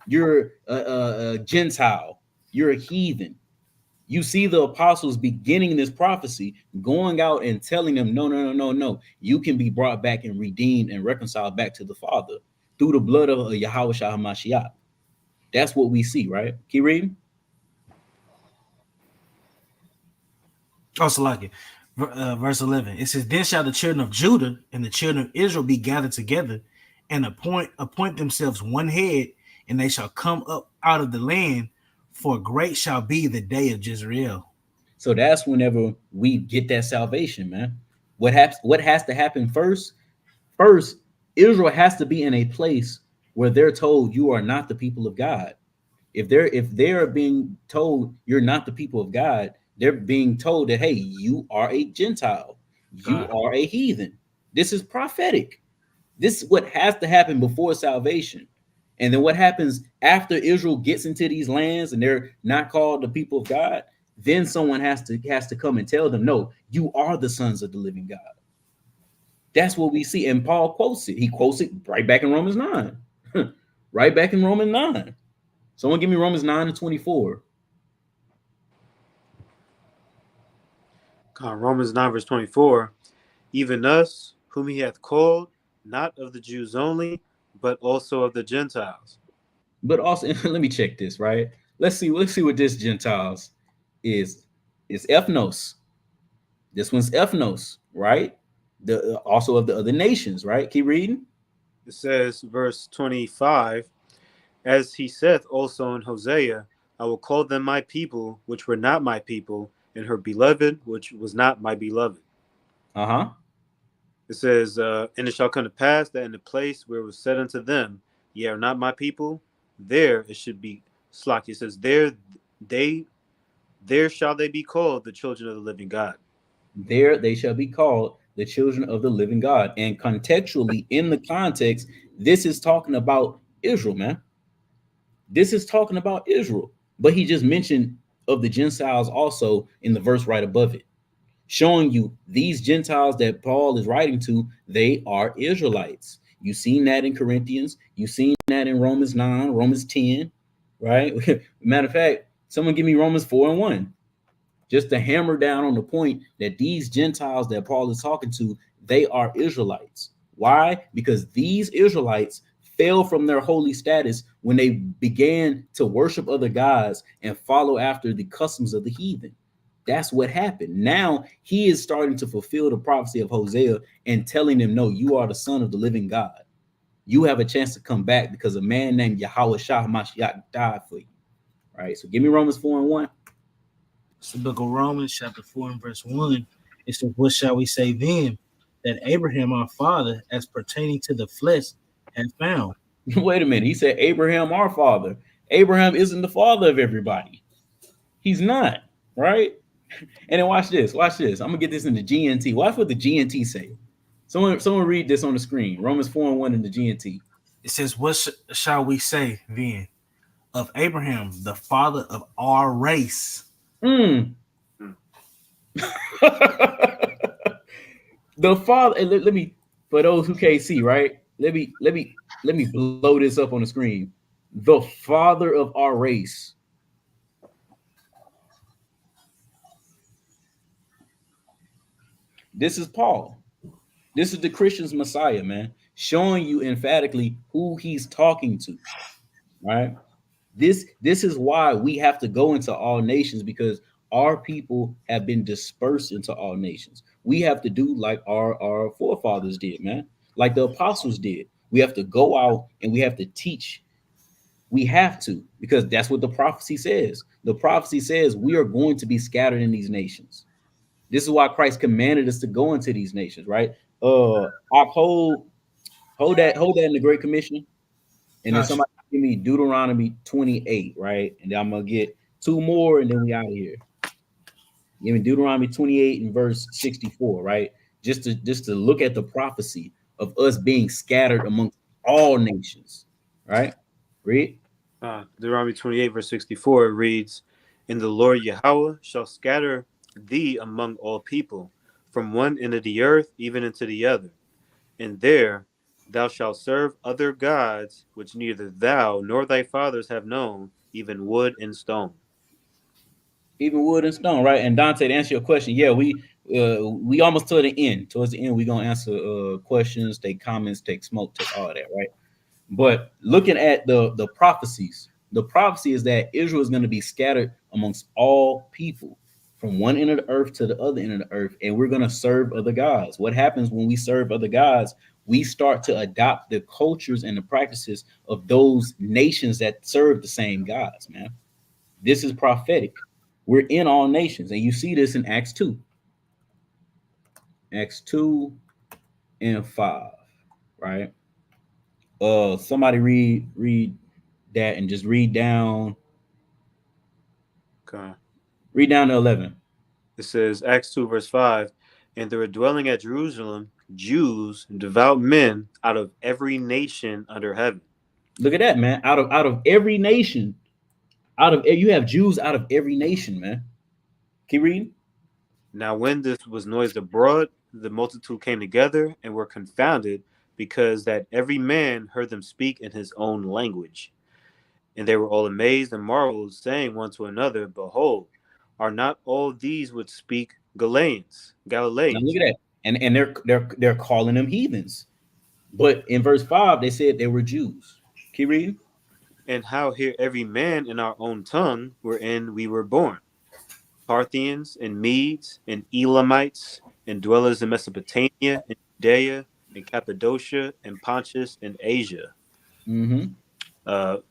You're a Gentile. You're a heathen. You see the apostles beginning this prophecy, going out and telling them, no. You can be brought back and redeemed and reconciled back to the Father through the blood of Yahweh Shah HaMashiach. That's what we see, right? Keep reading. Also like it. Verse 11. It says, then shall the children of Judah and the children of Israel be gathered together and appoint themselves one head, and they shall come up out of the land, for great shall be the day of Jezreel. So that's whenever we get that salvation, man. What has to happen first? First, Israel has to be in a place where they're told you are not the people of God. If they're being told you're not the people of God, they're being told that, hey, you are a Gentile, you are a heathen. This is prophetic. This is what has to happen before salvation. And then what happens after Israel gets into these lands and they're not called the people of God, then someone has to come and tell them, no, you are the sons of the living God. That's what we see. And Paul quotes it. He quotes it right back in Romans 9. Right back in Romans 9. Someone give me Romans 9 and 24. Romans 9 verse 24. Even us, whom he hath called, not of the Jews only, but also of the Gentiles. But also, let me check this, right? Let's see what this Gentiles is. It's ethnos. This one's ethnos, right? Also of the other nations, right? Keep reading. It says, verse 25, as he saith also in Hosea, I will call them my people, which were not my people, and her beloved, which was not my beloved. It says, and it shall come to pass that in the place where it was said unto them, ye are not my people, there it should be slack. It says, there shall they be called the children of the living God. There they shall be called the children of the living God. And contextually, in the context, this is talking about Israel, man. This is talking about Israel. But he just mentioned of the Gentiles also in the verse right above it, showing you these Gentiles that Paul is writing to, they are Israelites. You've seen that in Corinthians. You've seen that in Romans 9, Romans 10, right? Matter of fact, someone give me Romans 4 and 1. Just to hammer down on the point that these Gentiles that Paul is talking to, they are Israelites. Why? Because these Israelites fell from their holy status when they began to worship other gods and follow after the customs of the heathen. That's what happened. Now he is starting to fulfill the prophecy of Hosea and telling them, no, you are the son of the living God. you have a chance to come back because a man named Yahweh Shah Mashiach died for you. Right. So give me Romans 4:1. It's the book of Romans, chapter 4 and verse 1. It says, what shall we say then? That Abraham our father, as pertaining to the flesh, hath found. Wait a minute. He said Abraham our father. Abraham isn't the father of everybody. He's not, right? And then watch this. Watch this. I'm gonna get this in the GNT. Watch what the GNT say. Someone read this on the screen. Romans 4:1 in the GNT. It says, what shall we say then of Abraham, the father of our race? The father. And let me, for those who can't see, right? Let me blow this up on the screen. The father of our race. This is Paul. This is the Christian's Messiah, man, showing you emphatically who he's talking to, right? This is why we have to go into all nations, because our people have been dispersed into all nations. We have to do like our forefathers did, man, like the apostles did. We have to go out and we have to teach. We have to, because that's what the prophecy says. The prophecy says we are going to be scattered in these nations. This is why Christ commanded us to go into these nations, right? Hold that in the Great Commission. And then somebody give me Deuteronomy 28, right? And then I'm gonna get two more, and then we out of here. Give me Deuteronomy 28 and verse 64, right? Just to look at the prophecy of us being scattered among all nations, right? Read. Deuteronomy 28 verse 64 reads, "And the Lord Yahweh shall scatter thee among all people, from one end of the earth even into the other, and there thou shalt serve other gods which neither thou nor thy fathers have known, even wood and stone." Even wood and stone, right? And Dante, to answer your question, yeah, we almost to the end. Towards the end, we're gonna answer questions, take comments, take smoke, take all of that, right? But looking at the prophecies, the prophecy is that Israel is going to be scattered amongst all people, from one end of the earth to the other end of the earth, and we're going to serve other gods. What happens when we serve other gods? We start to adopt the cultures and the practices of those nations that serve the same gods, man. This is prophetic. We're in all nations, and you see this in Acts 2. Acts 2 and 5, right? Somebody read that and just read down. Okay. Read down to 11. It says, Acts 2 verse 5, "And there were dwelling at Jerusalem Jews and devout men out of every nation under heaven." Look at that, man. Out of every nation, you have Jews out of every nation, man. Keep reading. "Now when this was noised abroad, the multitude came together and were confounded, because that every man heard them speak in his own language. And they were all amazed and marveled, saying one to another, Behold, are not all these which speak Galileans? Now look at that. And they're calling them heathens. But in verse 5, they said they were Jews. Keep reading. And how here every man in our own tongue wherein we were born, Parthians and Medes and Elamites and dwellers in Mesopotamia and Judea and Cappadocia and Pontus and Asia,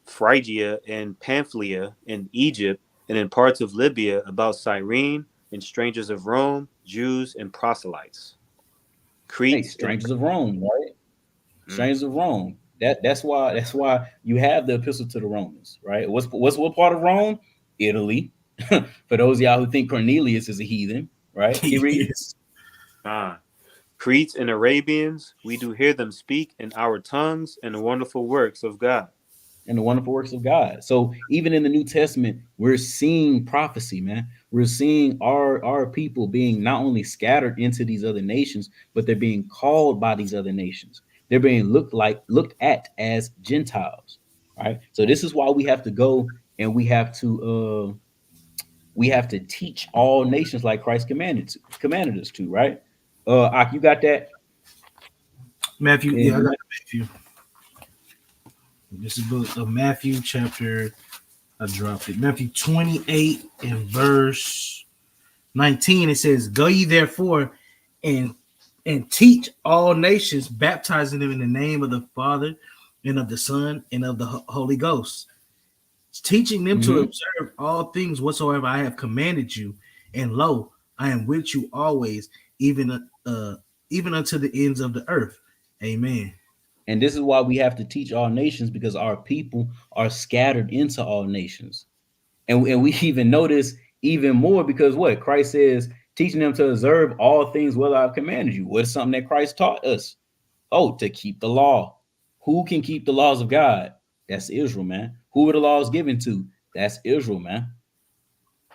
Phrygia and Pamphylia and Egypt, and in parts of Libya about Cyrene, and strangers of Rome, Jews and proselytes." Crete, Hey, strangers of Rome, right? Strangers of Rome. That's why you have the epistle to the Romans, right? What part of Rome? Italy. For those of y'all who think Cornelius is a heathen, right? Keep reading. Cretes and Arabians, we do hear them speak in our tongues and the wonderful works of God. And the wonderful works of God. So even in the New Testament, we're seeing prophecy, man. We're seeing our people being not only scattered into these other nations, but they're being called by these other nations. They're being looked at as Gentiles, right? So this is why we have to go and we have to teach all nations like Christ commanded us to, right? Ak, you got that? Matthew, yeah, I got Matthew. This is book of Matthew chapter, I dropped it. Matthew 28 and verse 19. It says, "Go ye therefore and and teach all nations, baptizing them in the name of the Father and of the Son and of the Holy Ghost, teaching them to observe all things whatsoever I have commanded you. And lo, I am with you always, even unto the ends of the earth. Amen. And this is why we have to teach all nations, because our people are scattered into all nations. And we even notice even more because what Christ says, teaching them to observe all things whether I've commanded you. What's something that Christ taught us? Oh, to keep the law. Who can keep the laws of God? That's Israel, man. Who were the laws given to? That's Israel, man.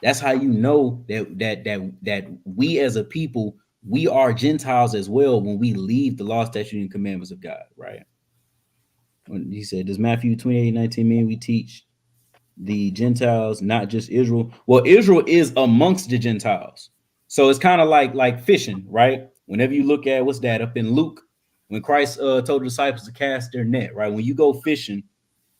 That's how you know that we as a people, we are Gentiles as well when we leave the law, statute, and commandments of God, right? When he said, does Matthew 28:19 mean we teach the Gentiles, not just Israel? Well, Israel is amongst the Gentiles. So it's kind of like fishing, right? Whenever you look at what's that up in Luke, when Christ told the disciples to cast their net, right? When you go fishing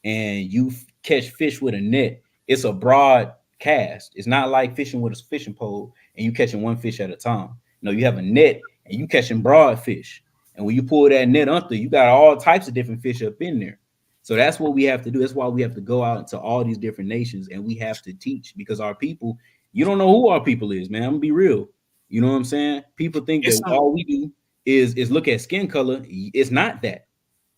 and you catch fish with a net, it's a broad cast. It's not like fishing with a fishing pole and you catching one fish at a time. No, you have a net and you catching broad fish. And when you pull that net under, you got all types of different fish up in there. So that's what we have to do. That's why we have to go out into all these different nations and we have to teach, because our people, you don't know who our people is, man. I'm gonna be real. You know what I'm saying? People think that all we do is look at skin color. It's not that,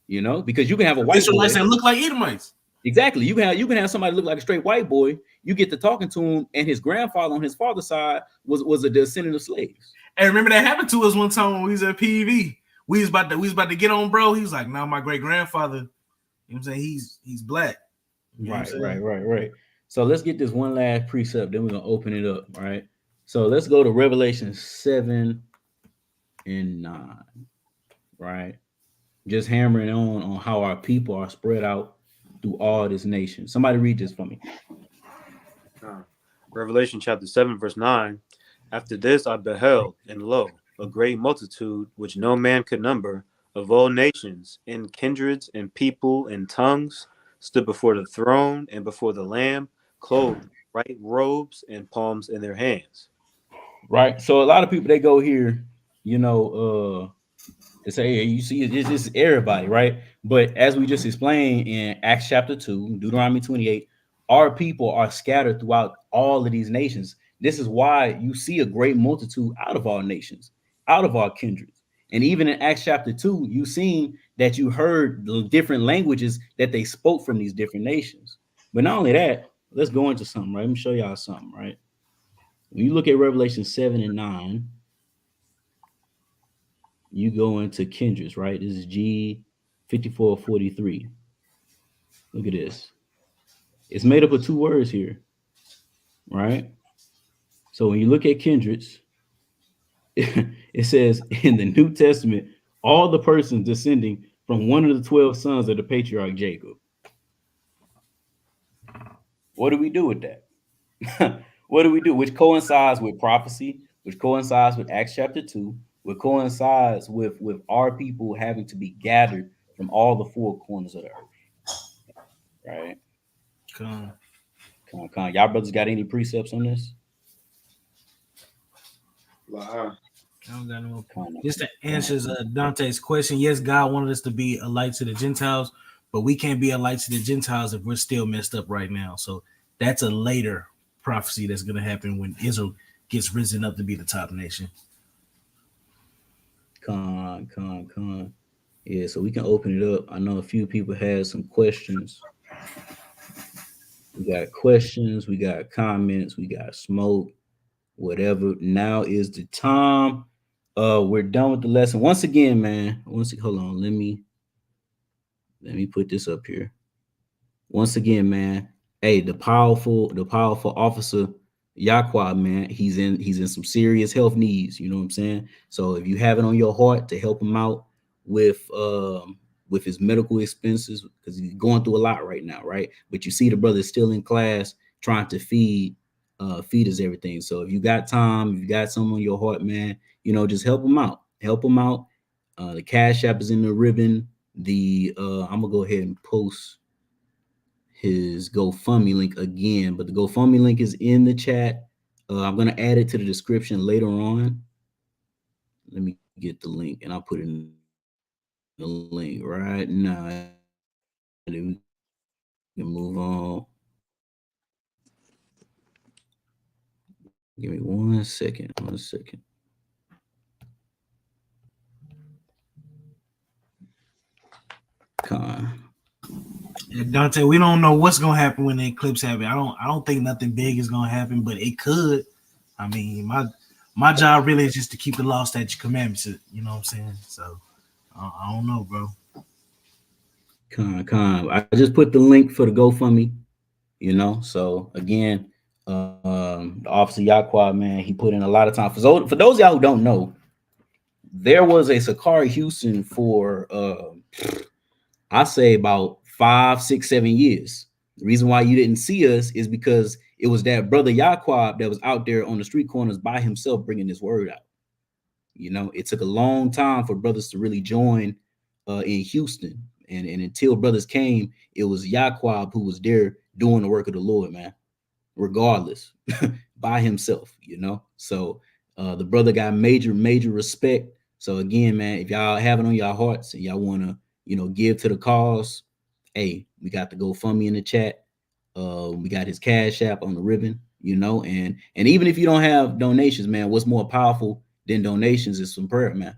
you know, because you can have a white Israelites that look like Edomites. Exactly. You can have somebody look like a straight white boy. You get to talking to him, and his grandfather on his father's side was a descendant of slaves. And remember that happened to us one time when we was at PEV. We was about to get on, bro. He was like, "No, my great grandfather." You know what I'm saying? He's black. You know Right. So let's get this one last precept, then we're gonna open it up. Right. So let's go to Revelation 7 and 9. Right. Just hammering on how our people are spread out through all this nation. Somebody read this for me. Revelation chapter 7, verse 9. After this I beheld, and lo, a great multitude, which no man could number, of all nations, and kindreds, and people, and tongues, stood before the throne and before the Lamb, clothed in white robes and palms in their hands. Right. So a lot of people, they go here, you know, to say, hey, you see, this is everybody, right? But as we just explained in Acts chapter 2, Deuteronomy 28, our people are scattered throughout all of these nations. This is why you see a great multitude out of all nations, out of all kindreds. And even in Acts chapter 2, you seen that you heard the different languages that they spoke from these different nations. But not only that, let's go into something, right? Let me show y'all something, right? When you look at Revelation 7 and 9, you go into kindreds, right? This is G5443. Look at this. It's made up of two words here, right? So when you look at kindreds, it says in the New Testament, all the persons descending from one of the 12 sons of the patriarch Jacob. What do we do with that? What do we do? Which coincides with prophecy, which coincides with Acts chapter 2, which coincides with our people having to be gathered from all the four corners of the earth. Right? Come on. Y'all brothers got any precepts on this? I don't got no. Just to answer Dante's question, yes, God wanted us to be a light to the Gentiles, but we can't be a light to the Gentiles if we're still messed up right now. So that's a later prophecy that's going to happen when Israel gets risen up to be the top nation. Con. Yeah, so we can open it up. I know a few people had some questions. We got questions, we got comments, we got smoke, whatever. Now is the time. We're done with the lesson. Once again, man. Hold on. Let me put this up here. Once again, man. Hey, the powerful officer Yaqua, man, he's in some serious health needs. You know what I'm saying? So if you have it on your heart to help him out with his medical expenses, because he's going through a lot right now, right? But you see the brother still in class trying to feed us everything. So if you got time, if you got something on your heart, man, you know, just help him out. The Cash App is in the ribbon. I'm gonna go ahead and post his GoFundMe link again, but the GoFundMe link is in the chat. I'm gonna add it to the description later on. Let me get the link, and I'll put in the link right now. We can move on. Give me 1 second. 1 second. Con. Yeah, Dante, we don't know what's gonna happen when the eclipse happen. I don't think nothing big is gonna happen, but it could. I mean, my job really is just to keep the law, statute, commandments. You know what I'm saying? So I don't know, bro. Con. I just put the link for the GoFundMe. You know, so again, the Officer Yaqua, man, he put in a lot of time. For those of y'all who don't know, there was a Sakari Houston for I say about 5, 6, 7 years. The reason why you didn't see us is because it was that brother Yaqua that was out there on the street corners by himself bringing this word out. You know, it took a long time for brothers to really join in Houston, and until brothers came, it was Yaqua who was there doing the work of the Lord, man, regardless, by himself, you know. So the brother got major respect. So again, man, if y'all have it on your hearts and y'all want to, you know, give to the cause, hey, we got the GoFundMe in the chat. We got his Cash App on the ribbon, you know, and even if you don't have donations, man, what's more powerful than donations is some prayer, man,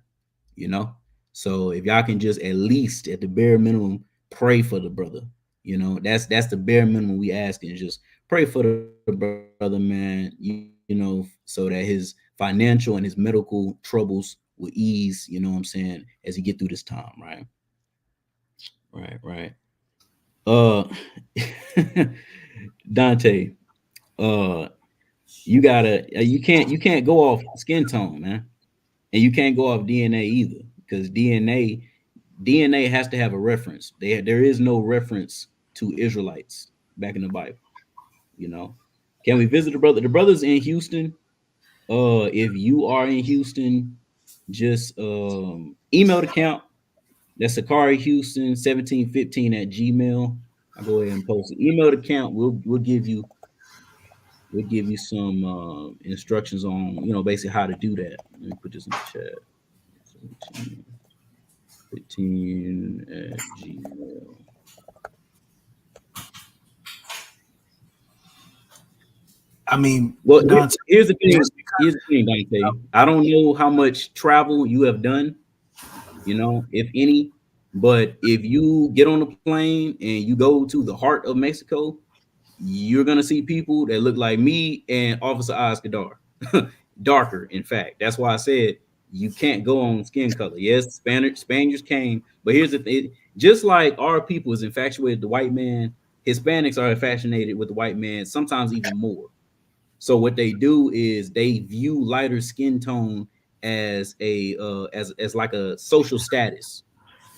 you know. So if y'all can just at least at the bare minimum pray for the brother, you know, that's the bare minimum we asking, is just pray for the brother, man, you know, so that his financial and his medical troubles will ease, you know what I'm saying, as he get through this time, right? Right. Dante, you gotta, you can't go off skin tone, man, and you can't go off DNA either, because DNA has to have a reference. There is no reference to Israelites back in the Bible, you know. Can we visit the brother? The brother's in Houston. If you are in Houston, just email the account. That's Sakari Houston 1715 at Gmail. I'll go ahead and post it. Email the account. We'll give you some instructions on, you know, basically how to do that. Let me put this in the chat. 1715 at Gmail. I mean, Well, Dante, here's the thing. Dante. I don't know how much travel you have done, you know, if any, but if you get on a plane and you go to the heart of Mexico, you're gonna see people that look like me and Officer Oscadar, darker. In fact, that's why I said you can't go on skin color. Yes, Spaniards came, but here's the thing: just like our people is infatuated with the white man, Hispanics are infatuated with the white man, sometimes even more. So what they do is they view lighter skin tone as a as like a social status,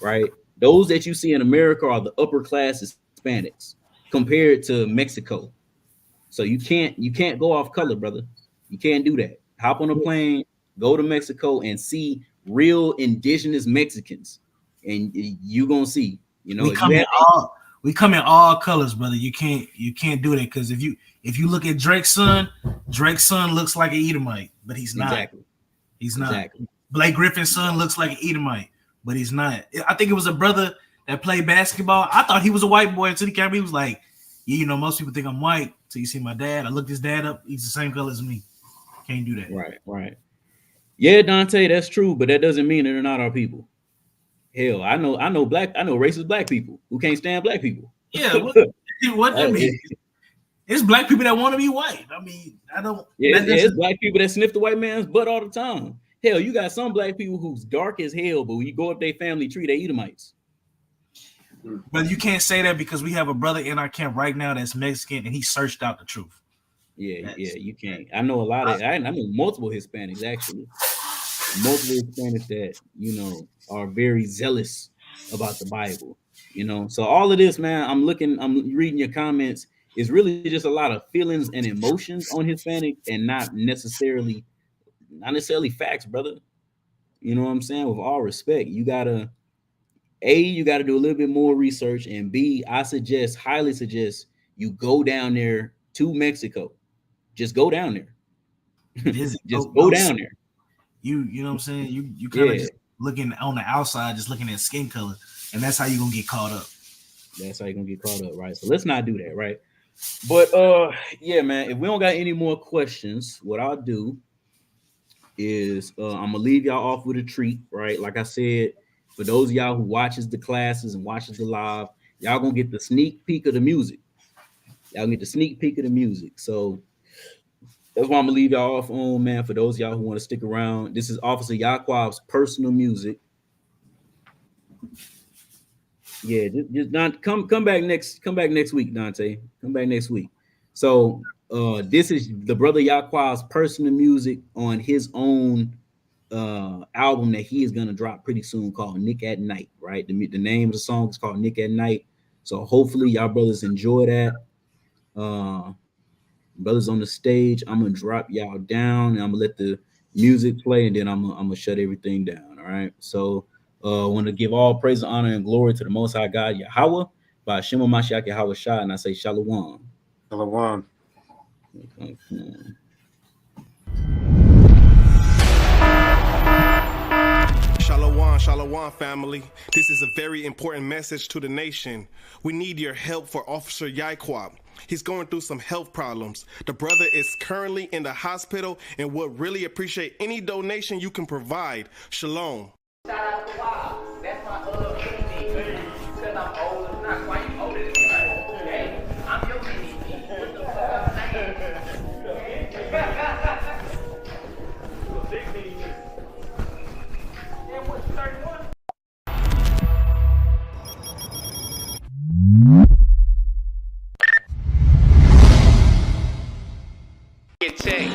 right? Those that you see in America are the upper class Hispanics compared to Mexico. So you can't go off color, brother. You can't do that. Hop on a plane, go to Mexico, and see real indigenous Mexicans, and you gonna see. You know, we if you come in have all colors, brother. You can't do that, because if you look at Drake's son looks like an Edomite, but he's not. exactly. He's not. Exactly. Blake Griffin's son looks like an Edomite, but he's not. I think it was a brother that played basketball. I thought he was a white boy until he came. He was like, yeah, you know, most people think I'm white. So you see my dad. I looked his dad up. He's the same color as me. Can't do that. Right. Yeah, Dante, that's true, but that doesn't mean that they're not our people. Hell, I know racist black people who can't stand black people. Yeah, what I mean, it's black people that want to be white. I mean, I don't. Yeah, it's black people that sniff the white man's butt all the time. Hell, you got some black people who's dark as hell, but when you go up their family tree, they Edomites. But you can't say that, because we have a brother in our camp right now that's Mexican, and he searched out the truth. Yeah, you can't. I know a lot of. I know multiple Hispanics, actually. Multiple Hispanics that, you know, are very zealous about the Bible. You know, so all of this, man, I'm reading your comments. It's really just a lot of feelings and emotions on Hispanic, and not necessarily facts, brother. You know what I'm saying? With all respect, you gotta do a little bit more research, and B, I highly suggest you go down there to Mexico. Just go down there. Just go down there. You know what I'm saying? You kind of Yeah. just looking on the outside, just looking at skin color, and that's how you're gonna get caught up. That's how you're gonna get caught up, right? So let's not do that, right? But yeah, man, if we don't got any more questions, what I'll do is I'm gonna leave y'all off with a treat, right? Like I said, for those of y'all who watches the classes and watches the live, y'all gonna get the sneak peek of the music. Y'all get the sneak peek of the music. So that's why I'm gonna leave y'all off on, man. For those of y'all who want to stick around, this is Officer Yaquab's personal music. Yeah, just not come back next week, Dante. Come back next week. So this is the brother Yaquab's personal music on his own album that he is gonna drop pretty soon called Nick at Night, right? The name of the song is called Nick at Night. So hopefully y'all brothers enjoy that. Brothers on the stage, I'm gonna drop y'all down and I'm gonna let the music play, and then I'm gonna shut everything down. All right. So I want to give all praise, honor, and glory to the Most High God Yahweh by Shema Mashiach Yahweh Shah, and I say Shalom. Shalom. Okay. Shalom, family. This is a very important message to the nation. We need your help for Officer Yaquab. He's going through some health problems. The brother is currently in the hospital and would really appreciate any donation you can provide. Shalom. Shout out to Wild. That's my mini-me. Because I'm older. Not quite older than me. Hey, I'm your mini-me. What the fuck I'm saying? And what's 31? Check.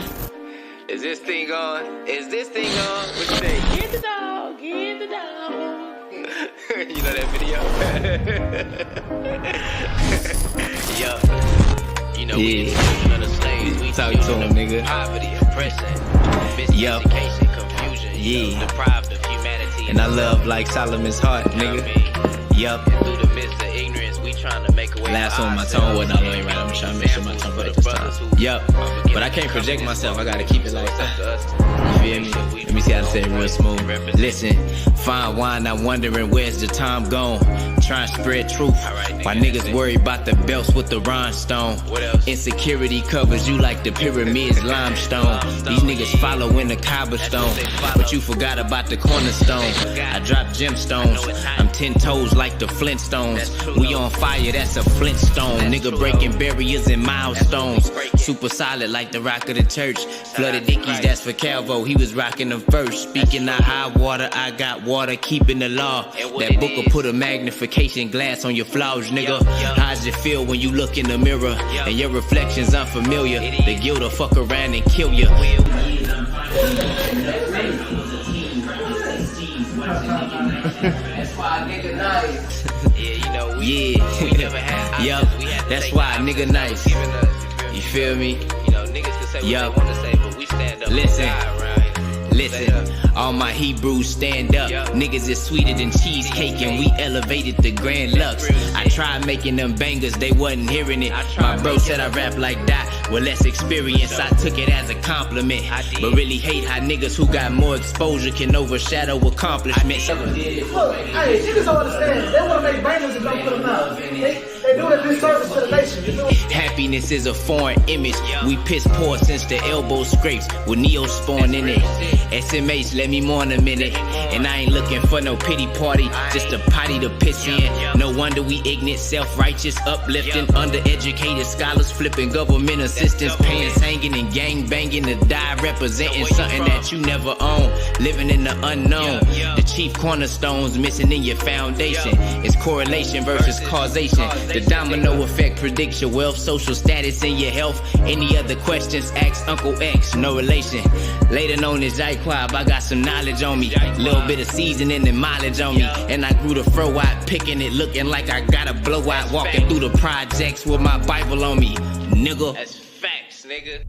Is this thing on? Is this thing on? What you say? Get the dog. Get the dog. You know that video? Yo. You know, we the children of the slaves. We talk to him, nigga. Poverty, oppression, miseducation, confusion. Yeah. Deprived of humanity. And I love like Solomon's heart, nigga. Yup. And through the midst of ignorance, we trying to make a way. Last one, my tone wasn't all the way right. I'm trying to make sure my tone right this time. Yup. But I can't project myself. I gotta keep it like that. You feel me? Let me see how to say it real smooth. Listen, fine wine, I'm wondering where's the time gone. Trying to spread truth. Why niggas worry about the belts with the rhinestone. Insecurity covers you like the pyramids limestone. These niggas follow in the cobblestone, but you forgot about the cornerstone. I drop gemstones. I'm 10 toes like the Flintstones. We on fire, that's a Flintstone. Nigga breaking barriers and milestones. Super solid like the rock of the church. Flooded Dickies, that's for Calvo. He was rocking them first. Speaking of high water, I got water, keeping the law. That book will put a magnification glass on your flaws, nigga. How's it feel when you look in the mirror and your reflection's unfamiliar? The guilt will fuck around and kill you. That's why a nigga nice. Yeah, you know, we never had. Yup, that's why a nigga nice. You feel me? You know, niggas can say what they want to say, but we stand up. Listen. Listen, all my Hebrews stand up. Niggas is sweeter than cheesecake, and we elevated the grand lux. I tried making them bangers, they wasn't hearing it. My bro said I rap like that with less experience. I took it as a compliment, but really hate how niggas who got more exposure can overshadow accomplishments. Look, hey, niggas don't understand. They want to make bangers and don't put them out. They do a disservice to the nation. You know? Happiness is a foreign image. We piss poor since the elbow scrapes with Neosporin in it. SMH, let me mourn a minute. And I ain't looking for no pity party, just a potty to piss in. No wonder we ignorant, self-righteous, uplifting, undereducated scholars flipping government assistance, pants hanging and gang banging to die, representing something that you never own, living in the unknown. The chief cornerstones missing in your foundation. It's correlation versus causation. The domino effect predicts your wealth, social status, and your health. Any other questions, ask Uncle X, no relation. Later known as Jaquab, I got some knowledge on me. Little bit of seasoning and mileage on me. And I grew the fro out, picking it, looking like I got a blowout. Walking through the projects with my Bible on me, nigga. That's facts, nigga.